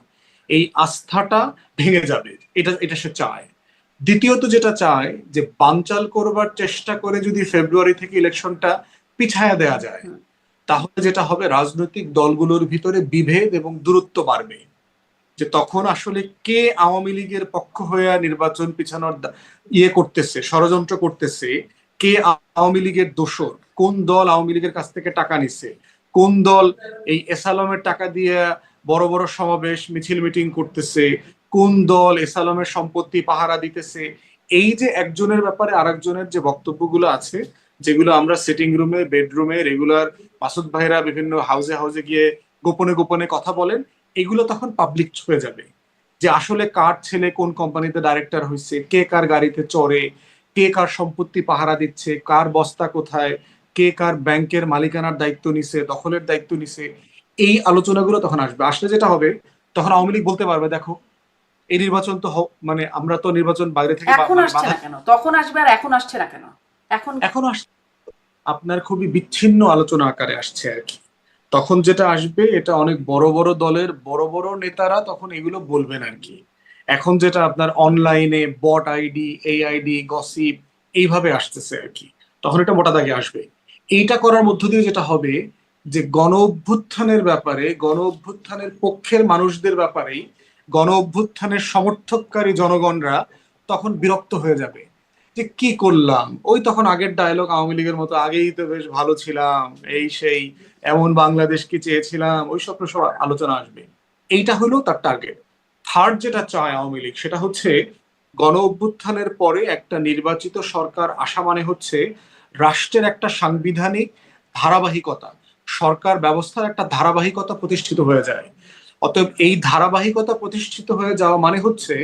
এই আস্থাটা ভেঙে যাবে, এটা এটা সে চায়। দ্বিতীয়ত যেটা চায় যে বানচাল করবার চেষ্টা করে যদি ফেব্রুয়ারি থেকে ইলেকশনটা পিছায়া দেয়া যায়, তাহলে যেটা হবে রাজনৈতিক দলগুলোর ভিতরে বিভেদ এবং দূরত্ব বাড়বে। যে তখন আসলে কে আওয়ামী লীগের পক্ষ হয়ে নির্বাচন পিছানোর করতেছে, ষড়যন্ত্র করতেছে, কে আওয়ামী লীগের দোসর, কোন দল আওয়ামী লীগের কাছ থেকে টাকা নিছে, কোন দল এই এসালমের টাকা দিয়ে বড় বড় সমাবেশ মিছিল মিটিং করতেছে, কোন দল এসালমের সম্পত্তি পাহারা দিতেছে। এই যে একজনের ব্যাপারে আরেকজনের যে বক্তব্যগুলো আছে, যেগুলো আমরা সিটিং রুমে বেডরুমে রেগুলার মাসুদ ভাইরা বিভিন্ন হাউজে হাউজে গিয়ে গোপনে গোপনে কথা বলেন, এগুলো তখন পাবলিক হয়ে যাবে। যে আসলে কার ছেলে কোন কোম্পানিতে ডাইরেক্টর হয়েছে, কে কার গাড়িতে চড়ে, কে কার সম্পত্তি পাহারা দিচ্ছে, কার বস্তা কোথায়, কে কার ব্যাংকের মালিকানার দায়িত্ব নিছে, দখলের দায়িত্ব নিছে, এই আলোচনাগুলো তখন আসবে। আসলে যেটা হবে, তখন আওয়ামী লীগ বলতে পারবে দেখো এই নির্বাচন তো মানে আমরা তো নির্বাচন বাইরে থেকে এখন আসছে না কেন, তখন আসবে আর এখন আসছে না কেন? এখন আপনার খুবই বিচ্ছিন্ন আলোচনা আকারে আসছে আর কি। তখন যেটা আসবে, এটা অনেক বড় বড় দলের বড় বড় নেতারা তখন এগুলো বলবেন আর কি। এখন যেটা আপনার অনলাইনে বট আইডি, এই আইডি, গসিপ এইভাবে আসতেছে আর কি, তখন এটা মোটা দাগে আসবে। এইটা করার মধ্য দিয়ে যেটা হবে যে গণ অভ্যুত্থানের ব্যাপারে, গণ অভ্যুত্থানের পক্ষের মানুষদের ব্যাপারেই গণ অভ্যুত্থানের সমর্থককারী জনগণরা তখন বিরক্ত হয়ে যাবে যে কি করলাম, ওই তখন আগের ডায়লগ আওয়ামী লীগের মতো, আগেই তো বেশ ভালো ছিলাম, এই সেই, এমন বাংলাদেশ কি চেয়েছিলাম, ওই সব আলোচনা আসবে। এইটা হলো তার টার্গেট। থার্ড যেটা চায় আওয়ামী লীগ, সেটা হচ্ছে গণ অভ্যুত্থানের পরে একটা নির্বাচিত সরকার আসা মানে হচ্ছে রাষ্ট্রের একটা সাংবিধানিক ধারাবাহিকতা, সরকার ব্যবস্থার একটা ধারাবাহিকতা প্রতিষ্ঠিত হয়ে যায়। অতএব এই ধারাবাহিকতা প্রতিষ্ঠিত হয়ে যাওয়া মানে হচ্ছে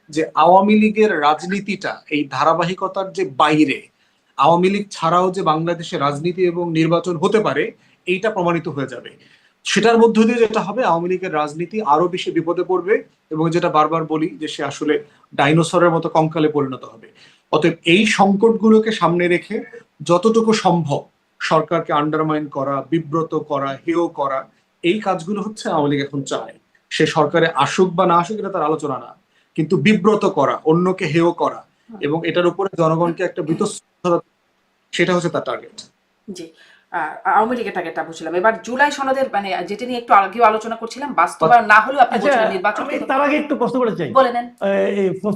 যে আওয়ামী লীগের রাজনীতিটা এই ধারাবাহিকতার যে বাইরে, আওয়ামী লীগ ছাড়াও যে বাংলাদেশে রাজনীতি এবং নির্বাচন হতে পারে, এইটা প্রমাণিত হয়ে যাবে। সেটার মধ্য দিয়ে যেটা হবে, আওয়ামী লীগের রাজনীতি আরো বেশি বিপদে পড়বে এবং যেটা বারবার বলি যে সে আসলে ডাইনোসরের মতো কঙ্কালে পরিণত হবে। অতএব এই সংকটগুলোকে সামনে রেখে যতটুকু সম্ভব সরকারকে আন্ডারমাইন করা, বিব্রত করা, হেয় করা, এই কাজগুলো হচ্ছে আওয়ামী লীগ এখন চায়। সে সরকারে আসুক বা না আসুক এটা তার আলোচনা না, কিন্তু বিব্রত করা, অন্যকে হেয় করা এবং এটার উপরে জনগণকে একটা বিতস্পৃহতা, সেটা হচ্ছে তার টার্গেট। জি, আওয়ামী লীগের টার্গেটটা বুঝলাম। এবার জুলাই সনদের মানে যেটা নিয়ে একটু আগেও আলোচনা করছিলাম, বাস্তবায়ন না হলেও আপনি বলছিলেন নির্বাচন। আমি তার আগে একটু প্রশ্ন করতে চাই। বলে নেন।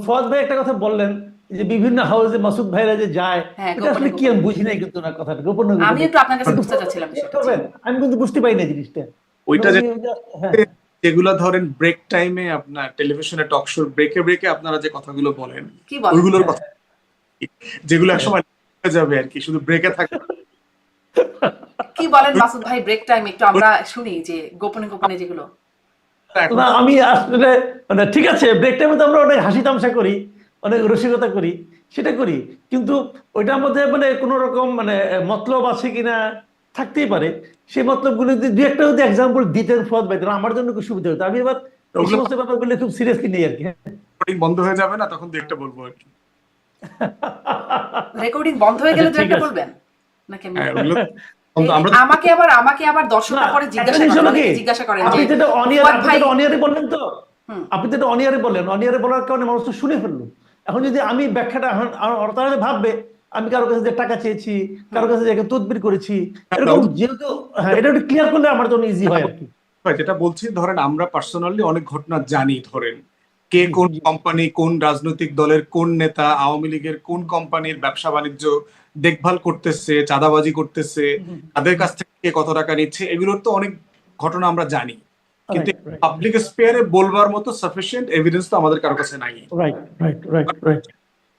ফওয়াদ ভাই একটা কথা বললেন যে বিভিন্ন হাউসে মাসুদ ভাইরা যে যায়, এটা আসলে কি আমি বুঝি নাই কিন্তু না কথাটা গোপন। আমি একটু আপনার কাছে বুঝতে চাচ্ছিলাম বিষয়টা। আমি কিন্তু বুঝতে পারি না জিনিসটা। ওইটা যেগুলো ধরেন ব্রেক টাইমে আপনার টেলিভিশনে টক শোর ব্রেকে ব্রেকে আপনারা যে কথাগুলো বলেন, ওইগুলোর কথা, যেগুলো একসময় যাবে আর কি, শুধু ব্রেকে থাকে। কি বলেন মাসুদ ভাই ব্রেক টাইম, একটু আমরা শুনি যে গোপনে গোপনে যেগুলো। না আমি আসলে মানে ঠিক আছে, ব্রেক টাইমে তো আমরা অনেক হাসি তামাশা করি, অনেক রসিকতা করি, সেটা করি, কিন্তু ওইটার মধ্যে মানে কোনো রকম মানে মতলব আছে কিনা থাকতেই পারে। সেই মতলবগুলো যদি দু একটা যদি এক্সাম্পল দিতেন ফওয়াদ ভাই, তাহলে আমার জন্য খুব সুবিধা হতো। আমি এবার এই সমস্ত ব্যাপারগুলো খুব সিরিয়াসলি নেই আর কি। রেকর্ডিং বন্ধ হয়ে যাবে না, তখন দু একটা বলবো আর কি। রেকর্ডিং বন্ধ হয়ে গেলে দু একটা বলবেন নাকি? আমাকে আবার দর্শকরা পরে জিজ্ঞাসা করেন আপনি যেটা অনিয়ারে বললেন, তো আপনি যেটা অনিয়ারে বললেন, অনিয়ারে বলার কারণে মানুষ তো শুনে ফেললো। এখন যদি আমি ব্যাখ্যাটা তাহলে ভাববে আমি কারো কাছে যে টাকা চেয়েছি, কারো কাছে যে তদবির করেছি, এরকম যেহেতু এটা একটু ক্লিয়ার করলে আমার জন্য ইজি হয় আর কি। যেটা বলছি, ধরেন আমরা পার্সোনালি অনেক ঘটনা জানি, ধরেন কে কোন কোম্পানি, কোন রাজনৈতিক দলের কোন নেতা, আওয়ামী লীগের কোন কোম্পানির ব্যবসা বাণিজ্য দেখভাল করতেছে, চাঁদাবাজি করতেছে, তাদের কাছ থেকে কত টাকা নিচ্ছে, এগুলোর তো অনেক ঘটনা আমরা জানি, কিন্তু পাবলিক স্পেয়ারে বলবার মতো সাফিসিয়েন্ট এভিডেন্স তো আমাদের কারো কাছে নাই।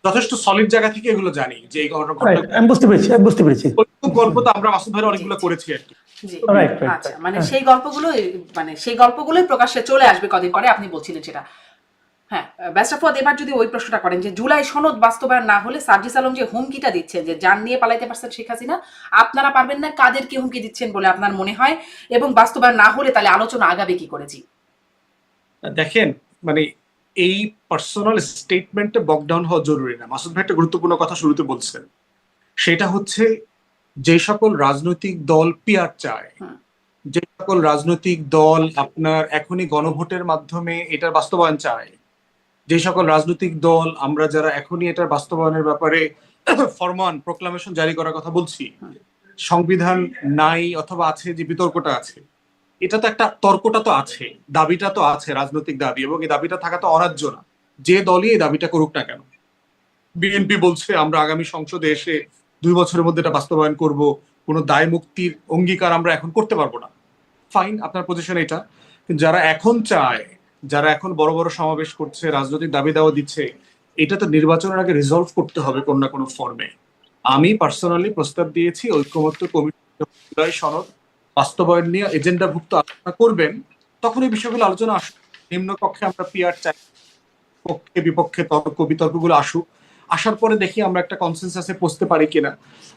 যথেষ্ট সলিড জায়গা থেকে এগুলো জানি যে এই ঘটনা। আমি বুঝতে পেরেছি। গল্প তো আমরা মাসুদ ভাই অনেকগুলো করেছি আর কি। আচ্ছা, মানে সেই গল্পগুলোই প্রকাশ্যে চলে আসবে কদিন পরে, আপনি বলছিলেন সেটা। হ্যাঁ, বেস্টাফুয়াদ এবার যদি ওই প্রশ্নটা করেন যে জুলাই সনদ বাস্তবায়ন না হলে সার্জিস আলম যে হুমকিটা দিচ্ছেন যে যান নিয়ে পালাইতে পারছেন শেখ হাসিনা, আপনারা পারবেন না, কাদেরকে হুমকি দিচ্ছেন বলে আপনার মনে হয়, এবং বাস্তবায়ন না হলে তাহলে আলোচনা আগাবে কি করে? জি। দেখেন, মানে এই পার্সোনাল স্টেটমেন্টে বকডাউন হওয়া জরুরি না। মাসুদ ভাই একটা গুরুত্বপূর্ণ কথা শুরুতে বলছেন, সেটা হচ্ছে যে সকল রাজনৈতিক দল পিয়ার চায়, হুম। যে সকল রাজনৈতিক দল আপনার এখনই গণভোটের মাধ্যমে এটার বাস্তবায়ন চায়, যে সকল রাজনৈতিক দল আমরা যারা এখনই এটার বাস্তবায়নের ব্যাপারে ফরমান প্রোক্লামেশন জারি করার কথা বলছি, সংবিধান নাই অথবা আছে যে বিতর্কটা আছে, এটা তো একটা তর্কটা তো আছে, দাবিটা তো আছে, রাজনৈতিক দাবি, এবং এই দাবিটা থাকা তো অন্যায্য না, যে দলই এই দাবিটা করুক না কেন। বিএনপি বলছে আমরা আগামী সংসদে এসে 2 বছরের মধ্যে এটা বাস্তবায়ন করব, কোনো দায় মুক্তির অঙ্গীকার আমরা এখন করতে পারবো না। ফাইন, আপনার পজিশন এটা। কিন্তু যারা এখন চায়, যারা এখন বড় বড় সমাবেশ করছে, রাজনৈতিক দাবি দাওয়া দিচ্ছে, এটা তো নির্বাচনের আগে রিজলভ করতে হবে কোনো না কোনো ফর্মে। আমি পার্সোনালি প্রস্তাব দিয়েছি ঐক্যমত্য কমিটি সনদ বাস্তবায়ন নিয়ে এজেন্ডাভুক্ত আলোচনা করবেন, তখন এই বিষয়গুলো আলোচনা আসুক। নিম্নকক্ষে আমরা পিআর চাই, পক্ষে বিপক্ষে তর্ক বিতর্কগুলো আসুক, আসার পরে দেখি আমরা একটা কনসেনসাসে পৌঁছতে পারি কিনা।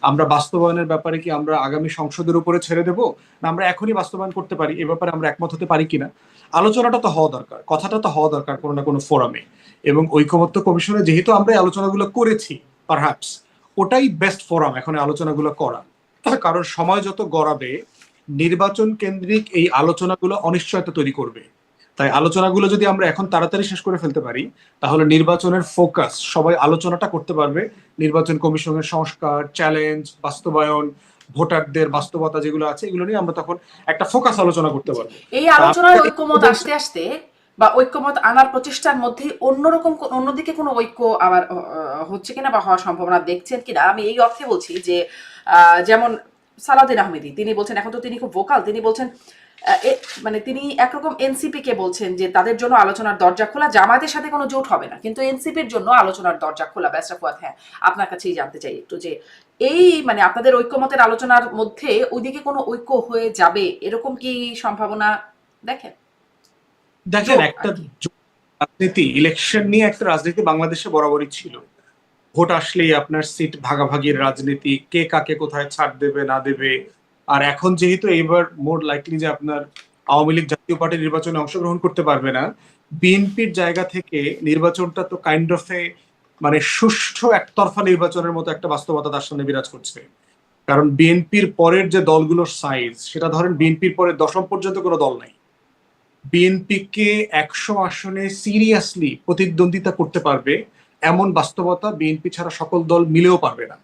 আমরা বাস্তবায়নের ব্যাপারে কি আমরা আগামী সংসদের উপরে ছেড়ে দেবো, না আমরা এখনই বাস্তবায়ন করতে পারি, এ ব্যাপারে আমরা একমত হতে পারি কিনা। আলোচনাটা তো হওয়া দরকার, কথাটা তো হওয়া দরকার কোনো না কোনো ফোরামে। এবং ঐকমত্য কমিশনে যেহেতু আমরা এই আলোচনাগুলো করেছি, পারহ্যাপস ওটাই বেস্ট ফোরাম এখন এই আলোচনাগুলো করা। কারণ সময় যত গড়াবে, নির্বাচন কেন্দ্রিক এই আলোচনাগুলো অনিশ্চয়তা তৈরি করবে। তাই আলোচনাগুলো যদি আমরা এখন তাড়াতাড়ি শেষ করে ফেলতে পারি, তাহলে নির্বাচনের ফোকাস সবাই আলোচনাটা করতে পারবে। নির্বাচন কমিশনের সংস্কার, চ্যালেঞ্জ, বাস্তবায়ন, ভোটারদের বাস্তবতা যেগুলো আছে, এগুলো নিয়ে আমরা তখন একটা ফোকাস আলোচনা করতে পারবো। এই আলোচনায় ঐক্যমত আসতে আসতে বা ঐক্যমত আনার প্রচেষ্টার মধ্যে অন্যরকম অন্যদিকে কোনো ঐক্য আবার হচ্ছে কিনা বা হওয়ার সম্ভাবনা দেখছেন কিনা, আমি এই অর্থে বলছি যে যেমন সালাউদ্দিন আহমেদি তিনি বলছেন, এখন তো তিনি খুব ভোকাল, তিনি বলছেন মানে তিনি একরকম এনসিপি কে বলছেন যে তাদের জন্য আলোচনার দরজা খোলা, জামায়াতের সাথে কোনো জোট হবে না, কিন্তু এনসিপির জন্য আলোচনার দরজা খোলা। বেস্টাফুয়াদ, হ্যাঁ, আপনার কাছেই জানতে চাই একটু যে এই মানে আপনাদের ঐক্যমতের আলোচনার মধ্যে ওইদিকে কোনো ঐক্য হয়ে যাবে এরকম কি সম্ভাবনা দেখেন? দেখেন, একটা রাজনীতি, ইলেকশন নিয়ে একটা রাজনীতি বাংলাদেশে বরাবরই ছিল। ভোট আসলেই আপনার সিট ভাগাভাগির রাজনীতি, কে কাকে কোথায় ছাড় দেবে না দেবে। আর এখন যেহেতু এইবার মোর লাইকলি যে আপনার আওয়ামী লীগ জাতীয় পার্টি নির্বাচনে অংশগ্রহণ করতে পারবে না, বিএনপির জায়গা থেকে নির্বাচনটা তো কাইন্ড অফ এ মানে সুষ্ঠু একতরফা নির্বাচনের মতো একটা বাস্তবতা তার সামনে বিরাজ করছে। কারণ বিএনপির পরের যে দলগুলোর সাইজ, সেটা ধরেন বিএনপির পরে দশম পর্যন্ত কোনো দল নাই। বিএনপিকে 100 আসনে সিরিয়াসলি প্রতিদ্বন্দ্বিতা করতে পারবে এমন বাস্তবতা বিএনপি ছাড়া সকল দল মিলেও পারবে না।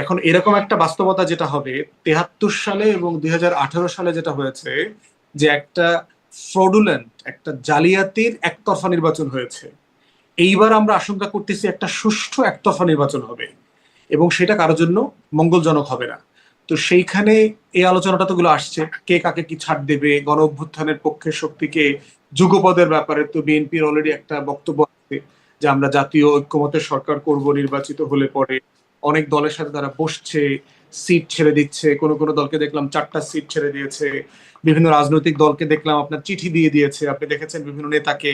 এখন এরকম একটা বাস্তবতা যেটা হবে 73 সালে এবং 2018 সালে যেটা হয়েছে, যে একটা ফ্রডুলেন্ট, একটা জালিয়াতির একতরফা নির্বাচন হয়েছে, এইবার আমরা আশঙ্কা করতেছি একটা সুষ্ঠু একতরফা নির্বাচন হবে এবং সেটা কারোর জন্য মঙ্গলজনক হবে না। তো সেইখানে এই আলোচনাটা তো গুলো আসছে, কে কাকে কি ছাড় দেবে, গণ অভ্যুত্থানের পক্ষে শক্তিকে, যুগপদের ব্যাপারে তো বিএনপির অলরেডি একটা বক্তব্য আছে যে আমরা জাতীয় ঐক্যমতের সরকার করব নির্বাচিত হলে পরে। অনেক দলের সাথে তারা বসছে, সিট ছেড়ে দিচ্ছে, কোনো কোনো দলকে দেখলাম 4টা সিট ছেড়ে দিয়েছে, বিভিন্ন রাজনৈতিক দলকে দেখলাম আপনার চিঠি দিয়ে দিয়েছে, আপনি দেখেছেন বিভিন্ন নেতাকে,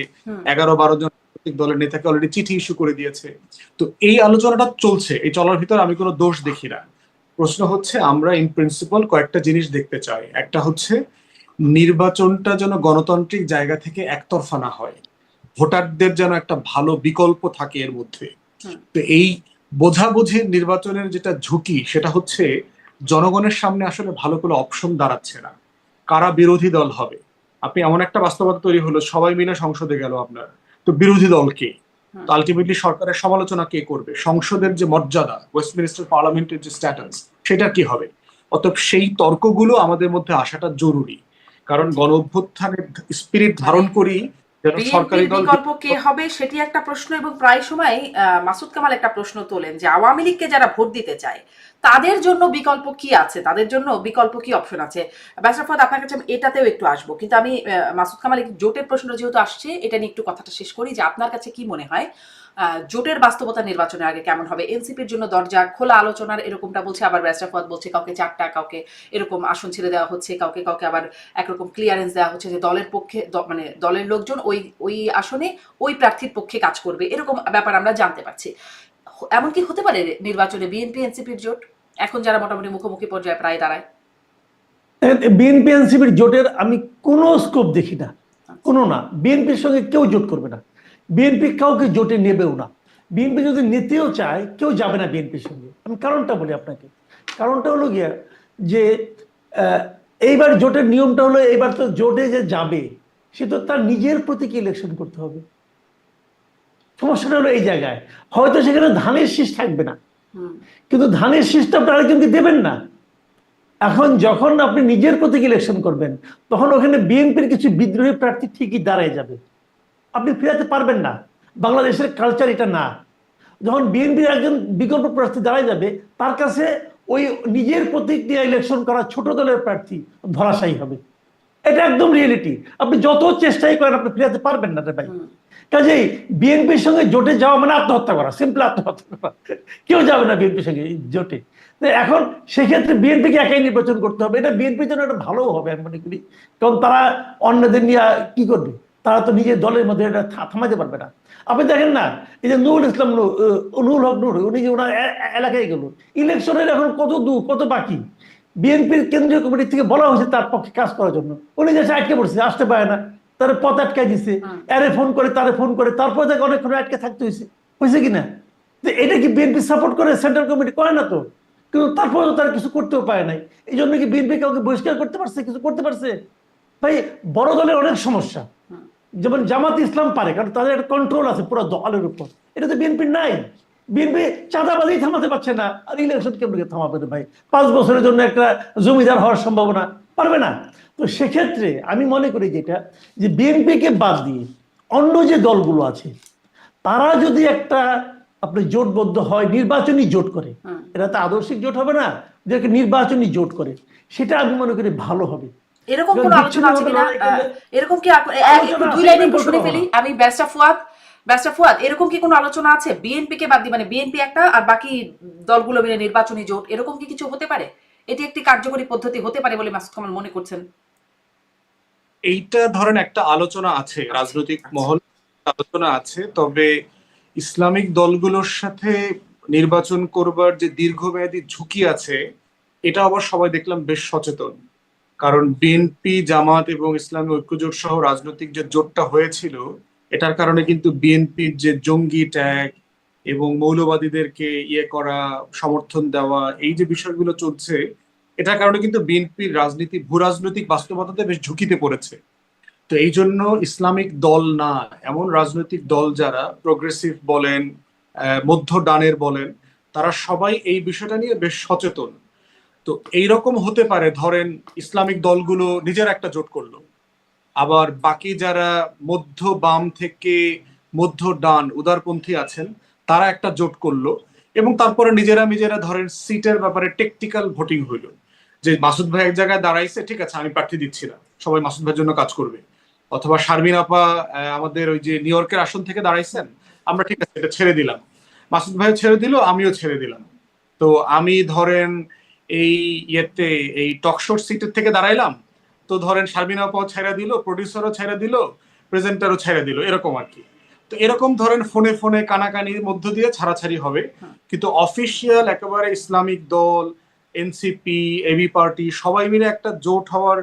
11-12 জন রাজনৈতিক দলের নেতাকে অলরেডি চিঠি ইস্যু করে দিয়েছে। তো এই আলোচনাটা চলছে, এই চলার ভিতর আমি কোনো দোষ দেখি না। প্রশ্ন হচ্ছে আমরা ইন প্রিন্সিপাল কয়েকটা জিনিস দেখতে চাই। একটা হচ্ছে নির্বাচনটা যেন গণতান্ত্রিক জায়গা থেকে একতরফা না হয়, ভোটারদের যেন একটা ভালো বিকল্প থাকে এর মধ্যে। তো এই বোঝাবুঝির নির্বাচনের যেটা ঝুঁকি, সেটা হচ্ছে জনগণের সামনে আসলে ভালো কোনো অপশন দাঁড়াচ্ছে না, কারা বিরোধী দল হবে। আপনি এমন একটা বাস্তবতা তৈরি হলো, সবাই মিলে সংসদে গেল আপনার, তো বিরোধী দল কে? তো আলটিমেটলি সরকারের সমালোচনা কে করবে? সংসদের যে মর্যাদা, ওয়েস্টমিনিস্টার পার্লামেন্টের যে স্ট্যাটাস, সেটা কি হবে? অতএব সেই তর্কগুলো আমাদের মধ্যে আসাটা জরুরি, কারণ গণ অভ্যুত্থানের স্পিরিট ধারণ করি যেন সরকারি দল বিকল্প কে হবে সেটি একটা প্রশ্ন। এবং প্রায় সময় মাসুদ কামাল একটা প্রশ্ন তোলেন যে আওয়ামী লীগকে যারা ভোট দিতে চায় তাদের জন্য বিকল্প কি আছে, তাদের জন্য বিকল্প কি অপশন আছে? ব্যারিস্টার ফুয়াদ, আপনার কাছে আমি এটাতেও একটু আসবো, কিন্তু আমি মাসুদ কামাল জোটের প্রশ্নটা যেহেতু আসছে, এটা নিয়ে একটু কথাটা শেষ করি যে আপনার কাছে কি মনে হয় জোটের বাস্তবতা নির্বাচনের আগে কেমন হবে? এনসিপির জন্য দরজা খোলা, আলোচনার এরকমটা বলছে, আবার ব্যারিস্টার ফুয়াদ বলছে কাউকে 4টা, কাউকে এরকম আসন ছেড়ে দেওয়া হচ্ছে, কাউকে কাউকে আবার একরকম ক্লিয়ারেন্স দেওয়া হচ্ছে যে দলের পক্ষে মানে দলের লোকজন ওই ওই আসনে ওই প্রার্থীর পক্ষে কাজ করবে, এরকম ব্যাপার আমরা জানতে পারছি। এমন কি হতে পারে নির্বাচনে বিএনপি এনসিপির জোট এখন যারা মোটামুটি মুখোমুখি পর্যায়ে প্রায় দাঁড়ায়? বিএনপি এনসিপির জোটের আমি কোনো স্কোপ দেখি না, কোনো না। বিএনপির সঙ্গে কেউ জোট করবে না, বিএনপি কাউকে জোটে নেবেও না। বিএনপি যদি নিতেও চায় কেউ যাবে না বিএনপির সঙ্গে। আমি কারণটা বলি আপনাকে, কারণটা হলো গিয়া যে এইবার জোটের নিয়মটা হলো, এইবার তো জোটে যে যাবে সে তো তার নিজের প্রতীকে ইলেকশন করতে হবে। সমস্যাটা হলো এই জায়গায়, হয়তো সেখানে ধানের শীষ থাকবে না, কিন্তু ধানের শীষটা আপনি আরেকজনকে দেবেন না। এখন যখন আপনি নিজের প্রতীকে ইলেকশন করবেন, তখন ওখানে বিএনপির কিছু বিদ্রোহী প্রার্থী ঠিকই দাঁড়ায় যাবে, আপনি ফেরাতে পারবেন না। বাংলাদেশের কালচার এটা না। যখন বিএনপির একজন বিকল্প প্রার্থী দাঁড়ায় যাবে, তার কাছে ওই নিজের প্রতীক নিয়ে ইলেকশন করা ছোট দলের প্রার্থী ধরাশায়ী হবে। এটা একদম রিয়েলিটি। আপনি যত চেষ্টাই করেন আপনি ফেরাতে পারবেন না রে ভাই। কাজেই বিএনপির সঙ্গে জোটে যাওয়া মানে আত্মহত্যা করা, সিম্পল আত্মহত্যা করা। কেউ যাবে না বিএনপির সঙ্গে জোটে। এখন সেক্ষেত্রে বিএনপিকে একাই নির্বাচন করতে হবে, এটা বিএনপির জন্য একটা ভালো হবে আমি মনে করি। কারণ তারা অন্যদের নিয়ে কি করবে, তারা তো নিজের দলের মধ্যে এটা থামাতে পারবে না। আপনি দেখেন না, এই যে নুরুল ইসলাম নুরুল হক নূর, উনি যে ওনার এলাকায় গেল, ইলেকশনের এখন কত দূর, কত বাকি। বিএনপির কেন্দ্রীয় কমিটি থেকে বলা হয়েছে তার পক্ষে কাজ করার জন্য, উনি যাচ্ছে আটকে পড়ছে, আসতে পারে না, তার পথ আটকাই দিচ্ছে, এরে ফোন করে তারে ফোন করে, তারপর তাকে অনেকক্ষণ আটকে থাকতে হয়েছে, হয়েছে কিনা? তো এটা কি বিএনপি সাপোর্ট করে? সেন্ট্রাল কমিটি করে না তো, কিন্তু তারপরে তারা কিছু করতেও পারে নাই। এই জন্য কি বিএনপি কাউকে বহিষ্কার করতে পারছে, কিছু করতে পারছে? ভাই বড় দলের অনেক সমস্যা, যেমন জামাত ইসলাম পারে, কারণ তাদের একটা কন্ট্রোল আছে পুরো দলের উপর, এটা তো বিএনপির নাই। বিএনপি চাঁদাবাজি থামাতে পারছে না, আর ইলেকশন কেমন থামাবে ভাই? 5 বছরের জন্য একটা জমিদার হওয়ার সম্ভাবনা, পারবে না। তো সেক্ষেত্রে আমি মনে করি যেটা, যে বিএনপিকে বাদ দিয়ে অন্য যে দলগুলো আছে তারা যদি একটা আপনি জোটবদ্ধ হয়, নির্বাচনী জোট করে, এটা তো আদর্শিক জোট হবে না, যে নির্বাচনী জোট করে, সেটা আমি মনে করি ভালো হবে। এরকম কোন আলোচনা আছে কিনা? এরকম কি একটু 2 লাইনে একটু শুনে ফেলি আমি। ব্যারিস্টার ফুয়াদ, এরকম কি কোনো আলোচনা আছে বিএনপি কে বাদ দিয়ে, মানে বিএনপি একটা আর বাকি দলগুলো মিলে নির্বাচনী জোট, এরকম কি কিছু হতে পারে? এটি একটি কার্যকরী পদ্ধতি হতে পারে বলে মাসুদ কামাল মনে করছেন? এইটা ধরেন একটা আলোচনা আছে, রাজনৈতিক মহল আলোচনা আছে, তবে ইসলামিক দলগুলোর সাথে নির্বাচন করবার যে দীর্ঘমেয়াদী ঝুঁকি আছে, এটা আবার সবাই দেখলাম বেশ সচেতন। কারণ বিএনপি, জামাত এবং ইসলামী ঐক্যজোট সহ রাজনৈতিক যে জোটটা হয়েছিল, এটার কারণে কিন্তু বিএনপির যে জঙ্গি ট্যাগ এবং মৌলবাদীদেরকে করা, সমর্থন দেওয়া, এই যে বিষয়গুলো চলছে, এটার কারণে কিন্তু বিএনপির রাজনীতি, ভূ রাজনৈতিক বাস্তবতাতে বেশ ঝুঁকিতে পড়েছে। তো এই জন্য ইসলামিক দল না, এমন রাজনৈতিক দল যারা প্রোগ্রেসিভ বলেন, মধ্য ডানের বলেন, তারা সবাই এই বিষয়টা নিয়ে বেশ সচেতন। তো এইরকম হতে পারে, ধরেন ইসলামিক দলগুলো নিজের একটা জোট করলো, আবার বাকি যারা মধ্য বাম থেকে মধ্য ডান উদারপন্থী আছেন তারা একটা জোট করলো, এবং তারপরে নিজেরা ধরেন সিটের ব্যাপারে টেকটিক্যাল ভোটিং হইলো, যে মাসুদ ভাই এক জায়গায় দাঁড়াইছে, ঠিক আছে আমি প্রার্থী দিচ্ছি না, সবাই মাসুদ ভাইয়ের জন্য কাজ করবে। অথবা শারমিন আপা আমাদের ওই যে নিউ ইয়র্কের আসন থেকে দাঁড়াইছেন, আমরা ঠিক আছে এটা ছেড়ে দিলাম, মাসুদ ভাইও ছেড়ে দিল, আমিও ছেড়ে দিলাম। তো আমি ধরেন এই টকশোর সিটের থেকে দাঁড়াইলাম, তো ধরেন শারমিন আপাও ছেড়ে দিল, প্রডিউসারও ছেড়ে দিল, প্রেজেন্টারও ছেড়ে দিল, এরকম আর কি। তো এরকম ধরেন ফোনে ফোনে কানাকানির মধ্য দিয়ে ছাড়াছাড়ি হবে, কিন্তু অফিসিয়াল একেবারে ইসলামিক দল, এনসিপি, এবি পার্টি সবাই মিলে একটা জোট হওয়ার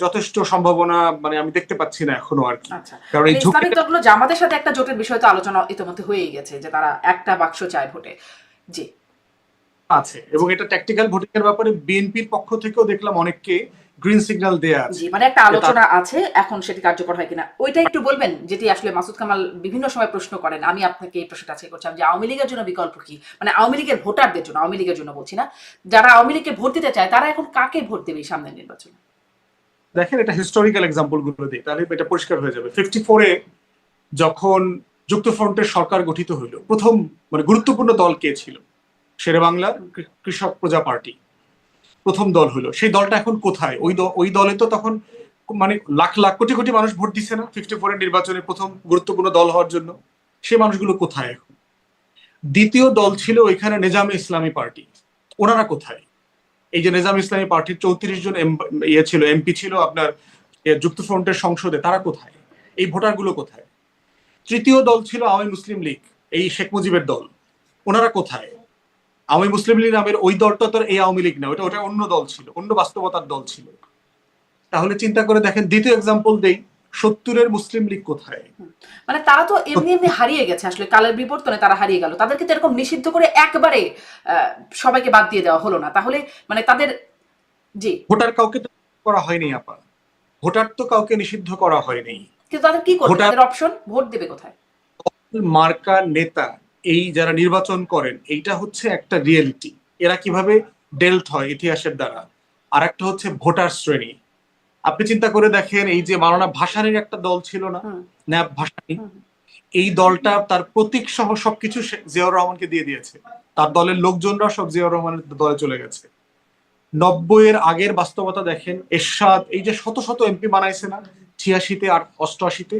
যথেষ্ট সম্ভাবনা মানে আমি দেখতে পাচ্ছি না এখনো আর কি। কারণ এই ইসলামিক দলগুলো জামাতের সাথে একটা জোটের বিষয় তো আলোচনা ইতিমধ্যে হয়েই গেছে, যে তারা একটা বাক্স চায় ভোটে। জি আছে, এবং এটা ট্যাকটিক্যাল ভোটিং এর ব্যাপারে বিএনপির পক্ষ থেকেও দেখলাম অনেককে গ্রিন সিগন্যাল দেয়া আছে। জি, মানে একটা আলোচনা আছে, এখন সেটি কার্যকর হয় কিনা ওইটা একটু বলবেন, যেটি আসলে মাসুদ কামাল বিভিন্ন সময় প্রশ্ন করেন। আমি আপনাকে এই প্রশ্নটা আজকে করছিলাম যে আওয়ামী লীগের জন্য বিকল্প কি, মানে আওয়ামী লীগের ভোটারদের জন্য, আওয়ামী লীগের জন্য বলছি না, যারা আওয়ামী লীগকে ভোট দিতে চায় তারা এখন কাকে ভোট দেবে সামনের নির্বাচনে? দেখেন, এটা হিস্টোরিক্যাল এক্সাম্পল গুলো দিই, তাহলে এটা পরিষ্কার হয়ে যাবে। 54-এ যখন যুক্তফ্রন্টের সরকার গঠিত হইল, প্রথম মানে গুরুত্বপূর্ণ দল কে ছিল? শেরেবাংলা কৃষক প্রজা পার্টি প্রথম দল হলো। সেই দলটা এখন কোথায়? ওই দলে তো তখন মানে লাখ লাখ কোটি কোটি মানুষ ভোট দিচ্ছে না 54-এর নির্বাচনে প্রথম গুরুত্বপূর্ণ দল হওয়ার জন্য। সে মানুষগুলো কোথায় এখন? দ্বিতীয় দল ছিল ওইখানে নেজামে ইসলামী পার্টি, ওনারা কোথায়? এই যে নেজাম ইসলামী পার্টির 34 জন ছিল, এমপি ছিল আপনার যুক্তফ্রন্টের সংসদে, তারা কোথায়? এই ভোটারগুলো কোথায়? তৃতীয় দল ছিল আওয়ামী মুসলিম লীগ, এই শেখ মুজিবের দল, ওনারা কোথায়? আওয়ামী মুসলিম লীগ নামের ওই দলটা তো এই আওয়ামী লীগ না, ওটা অন্য দল ছিল, অন্য বাস্তবতার দল ছিল। তাহলে চিন্তা করে দেখেন, দ্বিতীয় এক্সাম্পল দেই, 70-এর মুসলিম লীগ কোথায়? মানে তারা তো এমনি এমনি হারিয়ে গেছে, আসলে কালের বিবর্তনে তারা হারিয়ে গেল। তাদেরকে তো এরকম নিষিদ্ধ করে একবারে সবাইকে বাদ দিয়ে দেওয়া হলো না, তাহলে মানে তাদের জি ভোটার কাউকে তো করা হয়নি আপা, ভোটার তো কাউকে নিষিদ্ধ করা হয়নি। কিন্তু তাদের কি করবে? ভোটার তাদের অপশন, ভোট দেবে কোথায়? মার্কা নেতা, এই যারা নির্বাচন করেন, এইটা হচ্ছে একটা রিয়েলিটি, এরা কিভাবে ডেল্ট হয় ইতিহাসের দ্বারা। আর একটা হচ্ছে ভোটার শ্রেণী। আপনি চিন্তা করে দেখেন, এই যে মাওলানা ভাসানীর একটা দল ছিল না, ন্যাপ ভাসানী, এই দলটা তার প্রতীক সহ সবকিছু জিয়াউর রহমানকে দিয়ে দিয়েছে, তার দলের লোকজনরা সব জিয়াউর রহমানের দলে চলে গেছে। 90-এর আগের বাস্তবতা দেখেন, এরশাদ এই যে শত শত এমপি বানাইছে না 86-তে আর 88-তে,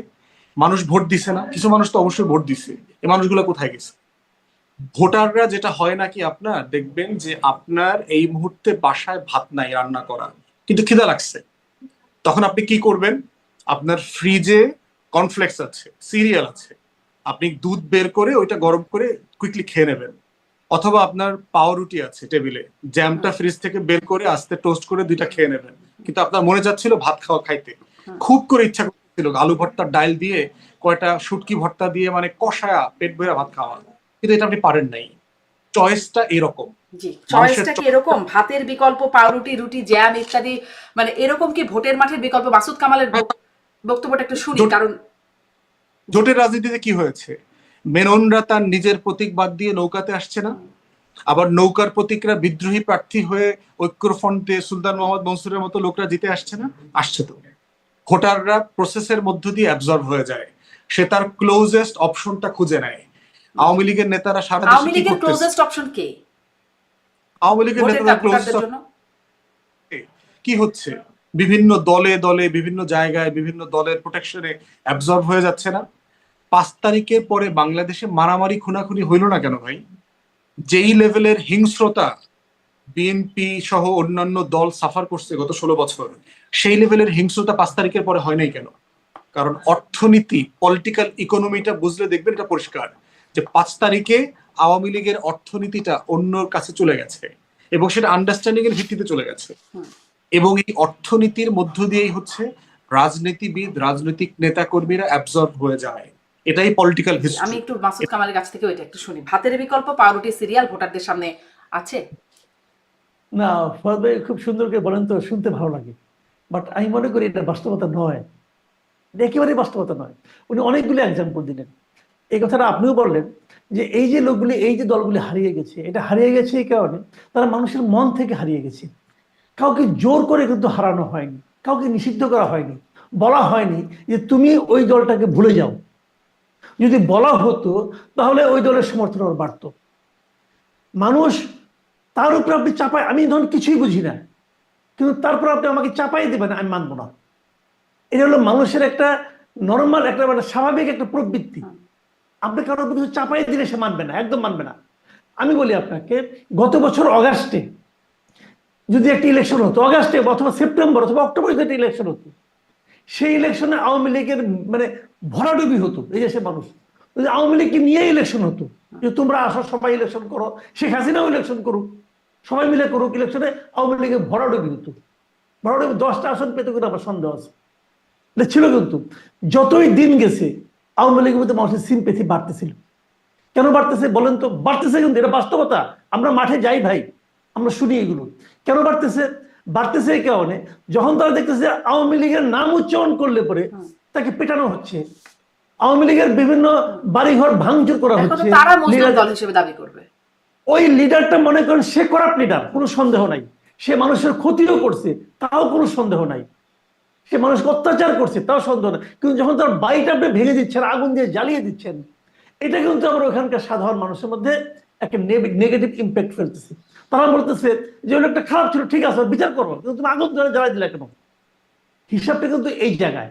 মানুষ ভোট দিছে না? কিছু মানুষ তো অবশ্যই ভোট দিছে, এই মানুষগুলো কোথায় গেছে? ভোটাররা যেটা হয় নাকি, আপনার দেখবেন যে আপনার এই মুহূর্তে বাসায় ভাত নাই রান্না করা, কিন্তু খিদা লাগছে, তখন আপনি কি করবেন? আপনার ফ্রিজে কর্নফ্লেক্স আছে, সিরিয়াল আছে, আপনি দুধ বের করে ওইটা গরম করে কুইকলি খেয়ে নেবেন। অথবা আপনার পাউরুটি আছে টেবিলে, জ্যামটা ফ্রিজ থেকে বের করে আস্তে টোস্ট করে দুইটা খেয়ে নেবেন। কিন্তু আপনার মনে যাচ্ছিল ভাত খাইতে, খুব করে ইচ্ছা করছিল আলু ভর্তা ডাল দিয়ে, কয়টা শুটকি ভর্তা দিয়ে, মানে কষায়া পেট ভরে ভাত খাওয়া, কিন্তু এটা আপনি পারেন নাই। চয়েসটা এরকম। জি, চয়েসটা কি এরকম? ভাতের বিকল্প পাউরুটি, রুটি, জ্যাম ইত্যাদি, মানে এরকম কি ভোটের মাঠের বিকল্প? মাসুদ কামালের বক্তব্যটা একটু শুনি, কারণ জোটের রাজনীতিতে কি হয়েছে? মেননরা তার নিজের প্রতীক বাদ দিয়ে নৌকাতে আসছে না? আবার নৌকার প্রতীকরা বিদ্রোহী প্রার্থী হয়ে ঐক্যফ্রন্টে সুলতান মোহাম্মদ মনসুরের মতো লোকরা জিতে আসছে না? আসছে তো। ভোটাররা প্রসেসের মধ্য দিয়ে অ্যাবজর্ব হয়ে যায়, সে তার ক্লোজেস্ট অপশনটা খুঁজে নেয়। আওয়ামী লীগের নেতারা সারা দেশে আওয়ামী কি লীগের করতেছে? ক্লোজেস্ট অপশন কে? আওয়ামী লীগের নেতাদের ভোটারদের জন্য কি হচ্ছে? বিভিন্ন দলে দলে, বিভিন্ন জায়গায়, বিভিন্ন দলের প্রোটেকশনে অ্যাবজর্ব হয়ে যাচ্ছে না? 5 তারিখের পরে বাংলাদেশে মারামারি খুনাখুনি হইল না কেন ভাই? যেই লেভেলের হিংস্রতা বিএনপি সহ অন্যান্য দল সাফার করছে গত 16 বছর, সেই লেভেলের হিংস্রতা 5 তারিখের পরে হয় নাই কেন? কারণ অর্থনীতি, পলিটিক্যাল ইকোনমিটা বুঝলে দেখবেন এটা পরিষ্কার যে 5 তারিখে আওয়ামী লীগের অর্থনীতিটা অন্যর কাছে চলে গেছে, এবং সেটা আন্ডারস্ট্যান্ডিং এর ভিত্তিতে চলে গেছে। এবং এই অর্থনীতির মধ্য দিয়েই হচ্ছে রাজনীতিবিদ, রাজনৈতিক নেতা কর্মীরা অ্যাবজর্ব হয়ে যায়। এটাই পলিটিক্যাল হিস্ট্রি। আমি একটু মাসুদ কামালের কাছ থেকে ওইটা একটু শুনি। ভাতের বিকল্প পাউরুটি, সিরিয়াল ভোটারদের সামনে আছে? না, ফরাদ ভাই খুব সুন্দর করে বলেন, তো শুনতে ভালো লাগে, বাট আমি মনে করি এটা বাস্তবতা নয়, এটা একেবারেই বাস্তবতা নয়। উনি অনেকগুলি এক্সাম্পল দিলেন, এই কথাটা আপনিও বললেন যে এই যে লোকগুলি, এই যে দলগুলি হারিয়ে গেছে, এটা হারিয়ে গেছে এই কারণে তারা মানুষের মন থেকে হারিয়ে গেছে। কাউকে জোর করে কিন্তু হারানো হয়নি, কাউকে নিষিদ্ধ করা হয়নি, বলা হয়নি যে তুমি ওই দলটাকে ভুলে যাও। যদি বলা হতো তাহলে ওই দলের সমর্থন আরো বাড়তো। মানুষ তার উপরে আপনি চাপায়, আমি ধরুন কিছুই বুঝি না, কিন্তু তারপর আপনি আমাকে চাপাই দেবেন, আমি মানবো না। এটা হলো মানুষের একটা নর্মাল, একটা মানে স্বাভাবিক একটা প্রবৃত্তি। আপনি কারোর উপর কিছু চাপাই দিলে সে মানবে না, একদম মানবে না। আমি বলি আপনাকে, গত বছর অগাস্টে যদি একটা ইলেকশন হতো, অগাস্টে অথবা সেপ্টেম্বর অথবা অক্টোবরে যদি একটা ইলেকশন হতো, সেই ইলেকশনে আওয়ামী লীগের মানে ভরাডুবি হতো এই দেশের মানুষ। যদি আওয়ামী লীগকে নিয়ে ইলেকশন হতো, যে তোমরা আসো সবাই ইলেকশন করো, শেখ হাসিনাও ইলেকশন করুক, সবাই মিলে করুক ইলেকশনে, আওয়ামী লীগের ভরাডুবি হতো। ভরাডুবি 10টা আসন পেতে করে আমার সন্দেহ আছে, এটা ছিল। কিন্তু যতই দিন গেছে আওয়ামী লীগের মধ্যে মানুষের সিম্পেথি বাড়তেছিল। কেন বাড়তেছে বলেন তো? বাড়তেছে কিন্তু, এটা বাস্তবতা, আমরা মাঠে যাই ভাই, আমরা শুনি এগুলো। কেন বাড়তেছে? বাড়তেছে এই কারণে, যখন তারা দেখতেছে আওয়ামী লীগের নাম উচ্চারণ করলে পরে তাকে পেটানো হচ্ছে, আওয়ামী লীগের বিভিন্ন বাড়িঘর ভাঙচুর করা হচ্ছে, তারা মুসলিম দল হিসেবে দাবি করবে। ওই লিডারটা মনে করেন সে করাপ্ট লিডার, কোনো সন্দেহ নাই, সে মানুষের ক্ষতিও করছে তাও কোনো সন্দেহ নাই, সে মানুষকে অত্যাচার করছে তাও সন্দেহ নাই, কিন্তু যখন তার বাড়িটা আপনি ভেঙে দিচ্ছেন, আগুন দিয়ে জ্বালিয়ে দিচ্ছেন, এটা কিন্তু আমরা ওখানকার সাধারণ মানুষের মধ্যে একটা নেগেটিভ ইম্প্যাক্ট ফেলতেছে। তারা বলতেছে যে ওই লোকটা খারাপ ছিল, ঠিক আছে বিচার করবো, কিন্তু তুমি আগুন ধরে জ্বালাই দিলে কেন? হিসাবটা কিন্তু এই জায়গায়।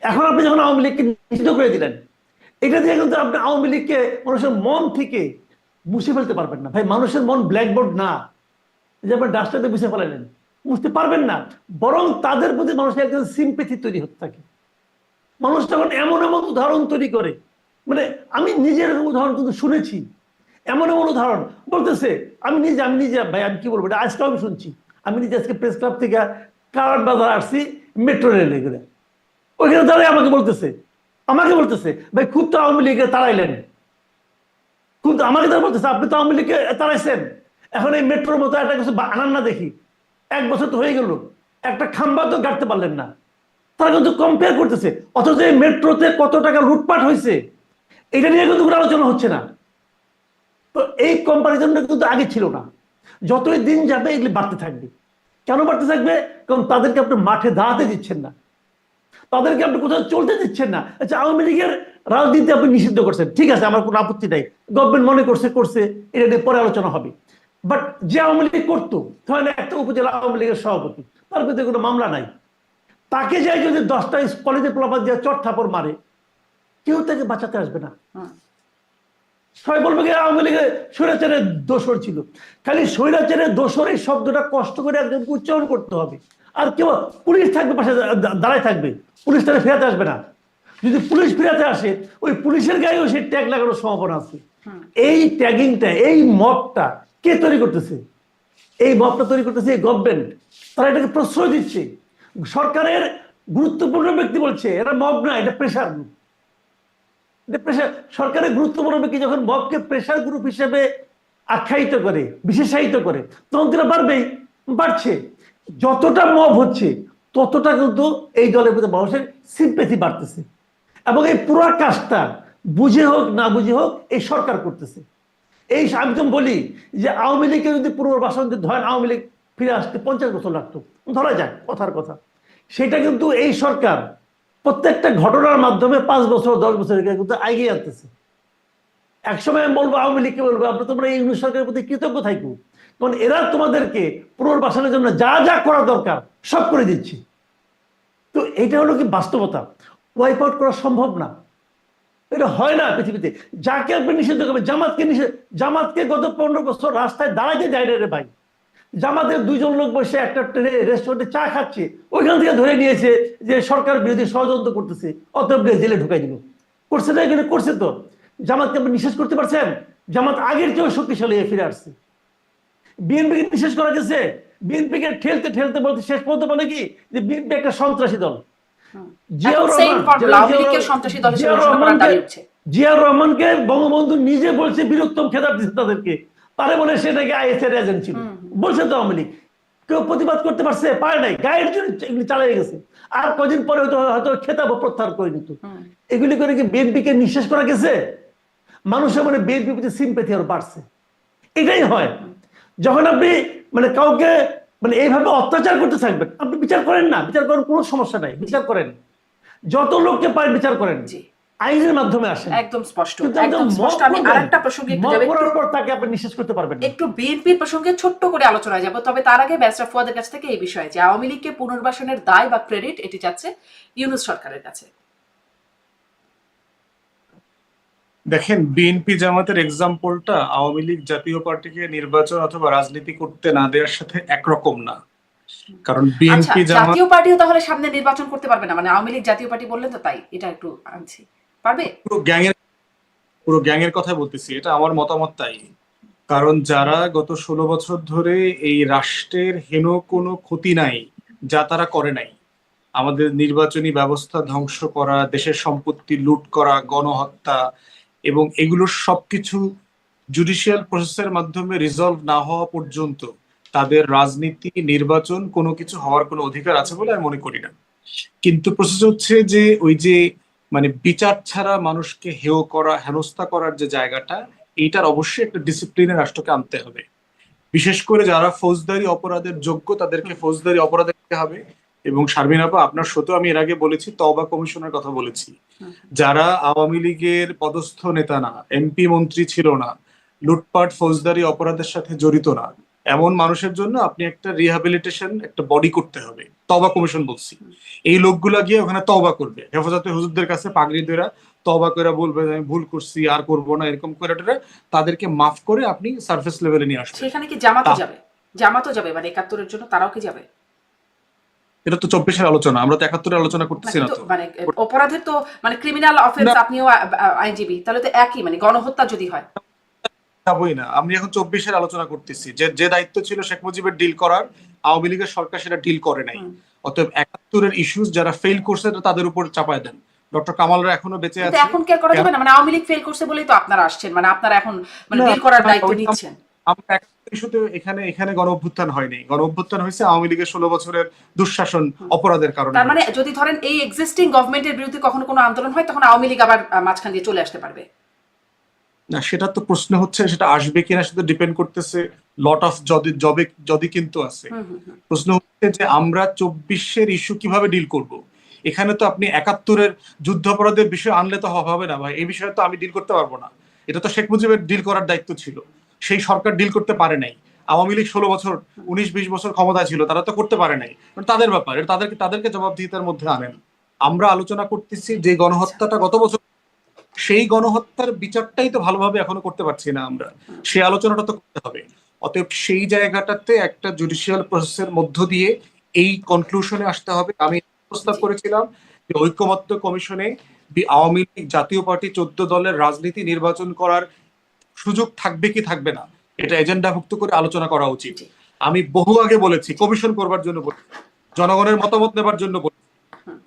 এখন আপনি যখন আওয়ামী লীগকে নিষিদ্ধ করে দিলেন, এটা দিয়ে কিন্তু আপনি আওয়ামী লীগকে মানুষের মন থেকে মুছে ফেলতে পারবেন না ভাই। মানুষের মন ব্ল্যাকবোর্ড না যে আপনি ডাস্টারতে মুছে ফেলালেন, মুছতে পারবেন না। বরং তাদের প্রতি মানুষের একজন সিম্পেথি তৈরি হতে থাকে। মানুষ তখন এমন এমন উদাহরণ তৈরি করে, মানে আমি নিজের উদাহরণ কিন্তু শুনেছি, এমন এমন উদাহরণ বলতেছে। আমি নিজে ভাই আমি কি বলবো, এটা আজকেও আমি শুনছি। আমি নিজে আজকে প্রেস ক্লাব থেকে কারাট বাজার আসছি মেট্রো রেলে করে, ওইখানে দাঁড়াই আমাকে বলতেছে ভাই খুব তো আওয়ামী লীগকে তাড়াইলেন, খুব আমাকে তারা বলতেছে আপনি তো আওয়ামী লীগকে তাড়াইছেন, এখন এই মেট্রোর মতো একটা কিছু আনান না দেখি, 1 বছর তো হয়ে গেল, একটা খাম্বা তো গাড়তে পারলেন না। তারা কিন্তু কম্পেয়ার করতেছে, অথচ এই মেট্রোতে কত টাকা লুটপাট হয়েছে এটা নিয়ে কিন্তু কোনো আলোচনা হচ্ছে না। তো এই কম্পারিজনটা কিন্তু আগে ছিল না। যতই দিন যাবে এগুলি বাড়তে থাকবে। কেন বাড়তে থাকবে? কারণ তাদেরকে আপনি মাঠে দাঁড়াতে দিচ্ছেন না, তাদেরকে আপনি কোথাও চলতে দিচ্ছেন না। আচ্ছা আওয়ামী লীগের রাজনীতি আপনি নিষিদ্ধ করছেন, ঠিক আছে, আমার কোনো আপত্তি নাই, গভর্নমেন্ট মনে করছে এটা নিয়ে পরে আলোচনা হবে। বাট যে আওয়ামী লীগ করতো, ধরেন একটা উপজেলা আওয়ামী লীগের সভাপতি, তার বিরুদ্ধে কোনো মামলা নাই, তাকে যাই যদি 10টা কলেজে প্লাবাদ দিয়ে চট থাপড় মারে, কেউ তাকে বাঁচাতে আসবে না। সবাই বলবে কি আওয়ামী লীগের স্বৈরাচারের দোসর ছিল। খালি স্বৈরাচারের দোসর এই শব্দটা কষ্ট করে একজনকে উচ্চারণ করতে হবে। আর কেউ পুলিশ থাকবে পাশে দাঁড়ায় থাকবে, পুলিশ তারা ফেরাতে আসবে না। যদি পুলিশ ফেরাতে আসে, ওই পুলিশের গায়েও সেই ট্যাগ লাগানোর সম্ভাবনা আছে। এই ট্যাগিংটা, এই মবটা কে তৈরি করতেছে? এই মবটা তৈরি করতেছে এই গভর্নমেন্ট। তারা এটাকে প্রশ্রয় দিচ্ছে। সরকারের গুরুত্বপূর্ণ ব্যক্তি বলছে এটা মব না, এটা প্রেশার গ্রুপ। সরকারের গুরুত্বপূর্ণ ব্যক্তি যখন মবকে প্রেশার গ্রুপ হিসেবে আখ্যায়িত করে, বিশেষায়িত করে, তখন তারা বাড়ছে। যতটা মব হচ্ছে ততটা কিন্তু এই দলের প্রতি মানুষের সিম্পেথি বাড়তেছে। এবং এই পুরো কাজটা বুঝে হোক না বুঝে হোক এই সরকার করতেছে। এই আমি তো বলি যে আওয়ামী লীগকে যদি পুনর্বাসন ধরেন, আওয়ামী লীগ ফিরে আসতে 50 বছর লাগতো, ধরা যাক কথার কথা, সেটা কিন্তু এই সরকার প্রত্যেকটা ঘটনার মাধ্যমে 5 বছর 10 বছর কিন্তু এগিয়ে আনতেছে। একসময় আমি বলবো আওয়ামী লীগকে বলবো আপনি তোমরা এই সরকারের প্রতি কৃতজ্ঞ থাকবো, কারণ এরা তোমাদেরকে পুনর্বাসনের জন্য যা যা করা দরকার সব করে দিচ্ছে। তো এটা হলো কি বাস্তবতা, ওয়াইপ আউট করা সম্ভব না, এটা হয় না পৃথিবীতে। যাকে আপনি নিষিদ্ধ করবেন, জামাতকে গত 15 বছর রাস্তায় দাঁড়াইতে যায় রে ভাই। জামাতের 2 জন লোক বসে একটা রেস্টুরেন্টে চা খাচ্ছে, ওইখান থেকে ধরে নিয়েছে যে সরকার বিরোধী ষড়যন্ত্র করতেছে, অতএব জেলে ঢুকাই দিল। করছে না? এখানে করছে তো। জামাতকে আপনি নিঃশেষ করতে পারছেন? জামাত আগের চেয়েও শক্তিশালী হয়ে ফিরে আসছে। বিএনপিকে নিঃশেষ করা গেছে, বিএনপিকে ঠেলতে ঠেলতে বলতে শেষ পর্যন্ত বলে কি যে বিএনপি একটা সন্ত্রাসী দল। জিয়াউর রহমানকে বঙ্গবন্ধু নিজে বলছে বীরোত্তম খেতাব দিচ্ছে তাদেরকে, তারে বলে সেটাকে আইএস এর এজেন্ট ছিল বলছে তো আওয়ামী লীগ। কেউ প্রতিবাদ করতে পারছে? পারে নাই, গায়ের জন্য এগুলি চালিয়ে গেছে। আর কদিন পরে হয়তো খেতাব প্রত্যাহার করে নিত। এগুলি করে কি বিএনপিকে নিঃশেষ করা গেছে? মানুষের মানে বিএনপির প্রতি সিম্প্যাথি আরো বাড়ছে। এটাই হয় যখন আপনি মানে কাউকে মানে এইভাবে অত্যাচার করতে থাকবেন। আপনি বিচার করেন না, বিচার করেন, কোনো সমস্যা নাই, বিচার করেন, যত লোককে পারেন বিচার করেন, আইনের মাধ্যমে আসেন, একদম স্পষ্ট। আমি আরেকটা প্রসঙ্গে তাকে আপনি নিঃশেষ করতে পারবেন। একটু বিএনপির প্রসঙ্গে ছোট্ট করে আলোচনায় যাব, তবে তার আগে ব্যারিস্টার ফুয়াদের কাছ থেকে এই বিষয়ে যে আওয়ামী লীগকে পুনর্বাসনের দায় বা ক্রেডিট এটি যাচ্ছে ইউনূস সরকারের কাছে। দেখেন, বিএনপি জামাতের এক্সাম্পলটা আওয়ামী লীগ জাতীয় পার্টিকে নির্বাচন অথবা রাজনীতি করতে না দেওয়ার সাথে একরকম না। কারণ বিএনপি জাতীয় পার্টিও তাহলে সামনে নির্বাচন করতে পারবে না, মানে আওয়ামী লীগ জাতীয় পার্টি বললেন তো, তাই এটা একটু আনছি, পারবে? পুরো গ্যাংয়ের কথা বলতেছি, এটা আমার মতামত তাই। কারণ যারা গত 16 বছর ধরে এই রাষ্ট্রের হেন কোনো ক্ষতি নাই যা তারা করে নাই, আমাদের নির্বাচনী ব্যবস্থা ধ্বংস করা, দেশের সম্পত্তি লুট করা, গণহত্যা, এবং এগুলোর সবকিছু জুডিশিয়াল প্রসেসের মাধ্যমে রিজলভ না হওয়া পর্যন্ত তাদের রাজনীতি, নির্বাচন কোনো কিছু হওয়ার কোনো অধিকার আছে বলে আমি মনে করি না। কিন্তু প্রসেস হচ্ছে যে ওই যে মানে বিচার ছাড়া মানুষকে হেয় করা, হেনস্থা করার যে জায়গাটা, এইটার অবশ্যই একটা ডিসিপ্লিনে রাষ্ট্রকে আনতে হবে। বিশেষ করে যারা ফৌজদারি অপরাধের যোগ্য তাদেরকে ফৌজদারি অপরাধ দিতে হবে। এবং শারমিন আপা, আপনার সাথে আমি এর আগে বলেছি, তওবা কমিশনের কথা বলেছি। যারা আওয়ামী লীগের পদস্থ নেতা না, এমপি মন্ত্রী ছিল না, লুটপাট ফৌজদারি অপরাধের সাথে জড়িত না এমন মানুষের জন্য আপনি একটা রিহ্যাবিলিটেশন একটা বডি করতে হবে। তওবা কমিশন বলছি, এই লোকগুলা গিয়ে ওখানে তওবা করবে, হেফাজতে হুজুরদের কাছে পাগড়ি ধরে তওবা করে বলবে যে আমি ভুল করছি আর করবো না, এরকম করে তাদেরকে মাফ করে আপনি সারফেস লেভেলে নিয়ে আসবেন। সেখানে কি জামাতও যাবে? জামাতও যাবে মানে ৭১-এর জন্য তারাও কি যাবে? এটা তো ২৪-এর আলোচনা, আমরা তো ৭১-এর আলোচনা না করতেছি না কিন্তু তো। মানে অপরাধের তো মানে ক্রিমিনাল অফেন্স, না, আপনিও আইনজীবী, তাহলে তো একই, মানে গণহত্যা যদি হয়। যাবোই না, আমি এখন ২৪-এর আলোচনা করতেছি। যে যে দায়িত্ব ছিল শেখ মুজিবের ডিল করার, আওয়ামী লীগের সরকার সেটা ডিল করে নাই। হুম। অতএব ৭১-এর ইস্যুস যারা ফেল করছে এটা তাদের উপর চাপায় দেন। ডক্টর কামালরা এখনো বেঁচে কিন্তু আছে। এখন কি আর করা কেন? যাবে না? মানে আওয়ামী লীগ ফেল করছে বলেই তো আপনারা আসছেন, মানে আপনারা এখন মানে না, ডিল করার দায়িত্ব ওইটা নিচ্ছেন। আমরা ৭১ ইস্যুতে এখানে এখানে গণ অভ্যুত্থান হয়নি। গণ অভ্যুত্থান হয়েছে আওয়ামী লীগের ১৬ বছরের দুঃশাসন অপরাধের কারণে তার মানে হয়েছে। যদি ধরেন এই এক্সিস্টিং গভর্নমেন্টের বিরুদ্ধে কখনো কোনো আন্দোলন হয়, তখন আওয়ামী লীগ আবার মাঝখান দিয়ে চলে আসতে পারবে। না, সেটা তো প্রশ্ন হচ্ছে সেটা আসবে কিনা সেটা ডিপেন্ড করতেছে লট অফ যদি জবে যদি কিন্তু আছে। হুম হুম হুম। প্রশ্ন হচ্ছে যে আমরা ২৪-এর ইস্যু কিভাবে ডিল করব। এখানে তো আপনি ৭১-এর যুদ্ধাপরাধের বিষয় আনলে তো হবে না ভাই, এই বিষয়ে তো আমি ডিল করতে পারবো না। এটা তো শেখ মুজিবের ডিল করার দায়িত্ব ছিল, সেই সরকার ডিল করতে পারে নাই। আওয়ামী লীগ ১৬ বছর ১৯-২০ বছর ক্ষমতা ছিল, তারা তো করতে পারে নাই, তাদের ব্যাপার, এটা তাদেরকে জবাবদিহিতার মধ্যে আনেন। আমরা আলোচনা করতেছি যে গণহত্যাটা গত বছর, সেই গণহত্যার বিচারটাই তো ভালোভাবে এখনো করতে পারছি না আমরা, সেই আলোচনাটা তো করতে হবে। অতএব সেই জায়গাটাতে একটা জুডিশিয়াল প্রসেসের মধ্য দিয়ে এই কনক্লুশনে আসতে হবে। আমি প্রস্তাব করেছিলাম যে ঐকমত্য কমিশনে আওয়ামী লীগ জাতীয় পার্টি ১৪ দলের রাজনীতি নির্বাচন করার সুযোগ থাকবে কি থাকবে না এটা এজেন্ডাভুক্ত করে আলোচনা করা উচিত। আমি বহু আগে বলেছি কমিশন করবার জন্য বলেছি, জনগণের মতামত নেবার জন্য বলেছি,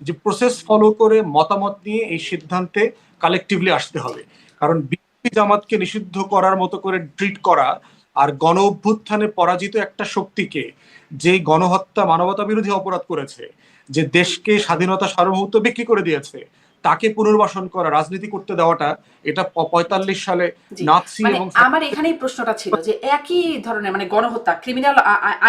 যে প্রসেস ফলো করে মতামত নিয়ে এই সিদ্ধান্তে কালেকটিভলি আসতে হবে। কারণ বিএনপি জামাতকে নিষিদ্ধ করার মতো করে ট্রিট করা আর গণ অভ্যুত্থানে পরাজিত একটা শক্তিকে, যে গণহত্যা মানবতা বিরোধী অপরাধ করেছে, যে দেশকে স্বাধীনতা সার্বভৌমত্ব বিক্রি করে দিয়েছে, তাকে পুনর্বাসন করা, রাজনীতি করতে দেওয়াটা, এটা ৪৫ সালে জি, নাৎসি মানে এবং আমার এখানেই প্রশ্নটা ছিল যে একই ধরনের মানে গণহত্যা ক্রিমিনাল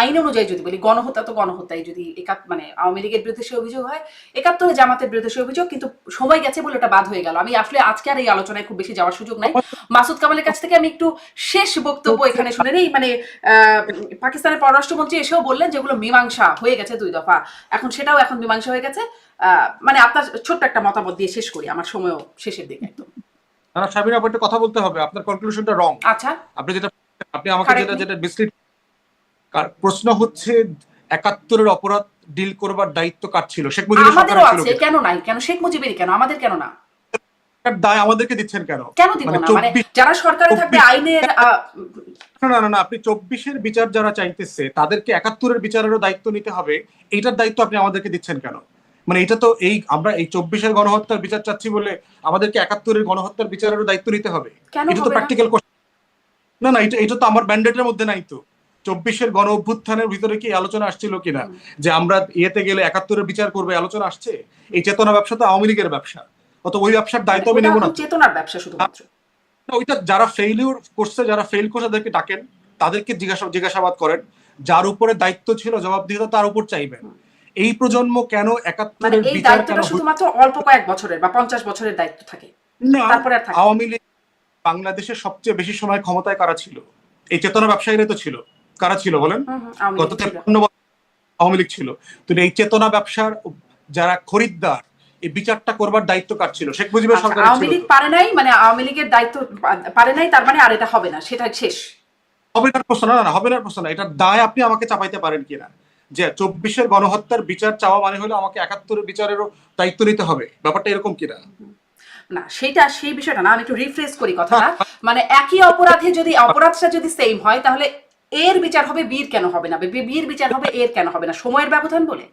আইন অনুযায়ী যদি বলি, গণহত্যা তো গণহত্যাই, যদি মানে আওয়ামী লীগের বিরুদ্ধে সে অভিযোগ হয়, ৭১-এ জামাতের বিরুদ্ধে সে অভিযোগ, কিন্তু সময় গেছে বলে ওটা বাদ হয়ে গেল। আমি আসলে আজকে আর এই আলোচনায় খুব বেশি যাওয়ার সুযোগ নাই। মাসুদ কামালের কাছ থেকে আমি একটু শেষ বক্তব্য এখানে শুনে নেই। মানে পাকিস্তানের পররাষ্ট্রমন্ত্রী এসেও বললেন যেগুলো মীমাংসা হয়ে গেছে ২ দফা, এখন মীমাংসা হয়ে গেছে। মানে আপনার ছোট্ট একটা মতামত দিয়ে শেষ করি, আমার সময়ও শেষের দিকে একদম। না, শাবিনা আপু, একটা কথা বলতে হবে, আপনার কনক্লুশনটা রং। আচ্ছা, আপনি আমাকে কারেক্ট যেটা মি। যেটা মিসলিড, প্রশ্ন হচ্ছে ৭১-এর অপরাধ ডিল করবার দায়িত্ব কার ছিল? শেখ মুজিবের আমাদেরও সরকারের ছিল আছে, কিনা? কেন নাই? কেন শেখ মুজিবেরই, কেন আমাদের কেন না? তার দায় আমাদেরকে দিচ্ছেন কেন? কেন দিব মানে না? মানে ২৪ যারা সরকারে থাকবে আইনের না, আপনি ২৪-এর বিচার যারা চাইতেছে তাদেরকে ৭১-এর বিচারেরও দায়িত্ব নিতে হবে, এইটার দায়িত্ব আপনি আমাদেরকে দিচ্ছেন কেন? মানে এটা তো আমরা এই ২৪-এর গণহত্যার বিচার চাচ্ছি বলে আমাদেরকে ৭১-এর গণহত্যার বিচারেরও দায়িত্ব নিতে হবে? কেন এটা তো হবে না? Practical question. না, এটা তো আমার ম্যান্ডেটের মধ্যে নাই তো। ২৪-এর গণ অভ্যুত্থানের ভিতরে কি আলোচনা আসছিল কিনা যে আমরা ইয়েতে গেলে ৭১-এর বিচার করবে, আলোচনা আসছে? এই চেতনা ব্যবসা তো আওয়ামী লীগের ব্যবসা, অত ওই ব্যবসার মানে দায়িত্ব আমি ওটা নেব না এখন তো। চেতনার ব্যবসা শুধুমাত্র। না, ওইটা যারা ফেইলিউর করছে, যারা ফেল করছে তাদেরকে ডাকেন, তাদেরকে জিজ্ঞাসাবাদ করেন, যার উপরে দায়িত্ব ছিল জবাবদিহিতা তার উপর চাইবেন। এই প্রজন্ম কেন মানে ৭১-এর এই বিচার কেন দায়িত্বটা শুধুমাত্র অল্প কয়েক বছরের বা ৫০ বছরের দায়িত্ব থাকে, না? তারপরে আর থাকে না। আওয়ামী লীগ বাংলাদেশের সবচেয়ে বেশি সময় ক্ষমতায় কারা ছিল? এই চেতনা ব্যবসায়ীরা তো ছিল। কারা ছিল বলেন? আওয়ামী গত লীগ ছিল। ৫৩ বছর আওয়ামী লীগ ছিল। তো এই চেতনা ব্যবসার যারা খরিদ্দার, এই বিচারটা করবার দায়িত্ব কার ছিল? শেখ মুজিবের আচ্ছা, সরকারের আওয়ামী ছিল লীগ তো। পারে নাই, মানে আওয়ামী লীগের দায়িত্ব পারে নাই, তার মানে আর এটা হবে না, সেটা শেষ। হবে না প্রশ্ন, না, হবে না প্রশ্ন না, এটার দায় আপনি আমাকে চাপাইতে পারেন কিনা? যে ২৪-এর গণহত্যার বিচার চাওয়া মানে হলো আমাকে ৭১-এর বিচারেরও দায়িত্ব নিতে হবে, ব্যাপারটা এরকম কিনা? না, সেই বিষয়টা না, আমি একটু রিফ্রেশ করি কথাটা। মানে একই অপরাধে যদি অপরাধটা যদি সেম হয়, তাহলে এর বিচার হবে বীর কেন হবে না, বীর বিচার হবে এর কেন হবে না? সময়ের ব্যবধান বলে।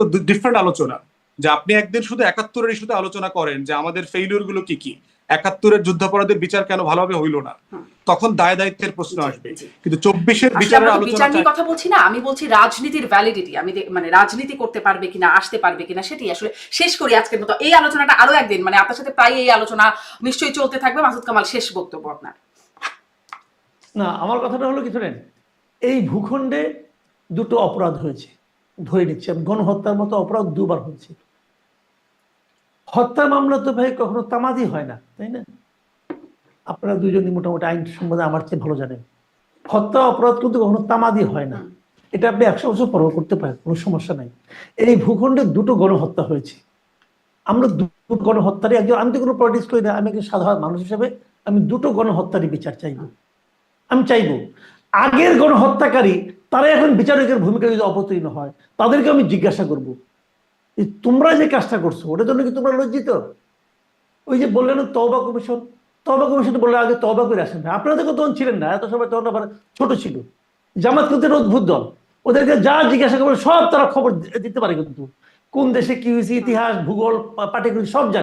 তো ডিফারেন্ট আলোচনা, যে আপনি একদিন শুধু ৭১-এর ইস্যুতে আলোচনা করেন যে আমাদের ফেইলিউর গুলো কি কি, ৭১-এর যুদ্ধাপরাধের বিচার কেন ভালোভাবে হইল না, তখন দায় দায়িত্বের প্রশ্ন আসবে। কিন্তু ২৪-এর আসলে বিচারের আমরা তো আলোচনা বিচার নিয়ে কথা বলছি না, আমি বলছি রাজনীতির ভ্যালিডিটি। আমি মানে রাজনীতি করতে পারবে কিনা, আসতে পারবে কিনা, সেটি আসলে শেষ করি আজকের মতো। এই আলোচনাটা আরো একদিন, মানে আপনার সাথে প্রায় এই আলোচনা নিশ্চয়ই চলতে থাকবে। মাসুদ কামাল, শেষ বক্তব্য আপনার। না, আমার কথাটা হলো কি শোনেন, এই ভূখণ্ডে দুটো অপরাধ হয়েছে, ধরে নিচ্ছি আমি, গণহত্যার মতো অপরাধ দুবার হয়েছে। হত্যা মামলা তো ভাই কখনো তামাদি হয় না, তাই না? আপনারা দুজনই মোটামুটি আইন সম্বন্ধে আমার চেয়ে ভালো জানেন। হত্যা অপরাধ কিন্তু কখনো তামাদি হয় না, এটা আপনি 100 বছর পর করতে পারেন, কোনো সমস্যা নাই। এই ভূখণ্ডে দুটো গণহত্যা হয়েছে, আমরা দুটো গণহত্যারই একজন, আমি তো কোনো পলিটিক্স করি না, আমি একজন সাধারণ মানুষ হিসেবে আমি দুটো গণহত্যারই বিচার চাইবো। আমি চাইবো আগের গণহত্যাকারী তারা এখন বিচারকের ভূমিকা যদি অবতীর্ণ হয়, তাদেরকে আমি জিজ্ঞাসা করব যে তোমরা যে কাজটা করছো ওটার জন্য কি তোমরা লজ্জিত? ওই যে বললেন তওবা কমিশন, তওবা কমিশন বললে আগে তওবা করে আসেন, আপনারা তো তখন ছিলেন না, এত সময় তখন আবার ছোট ছিল। জামাত কিন্তু অদ্ভুত দল, ওদেরকে যা জিজ্ঞাসা করবে সব তারা খবর দিতে পারে, কিন্তু কোন দেশে কি হয়েছে, ইতিহাস, ভূগোল, পাটিগণিত সব জানে।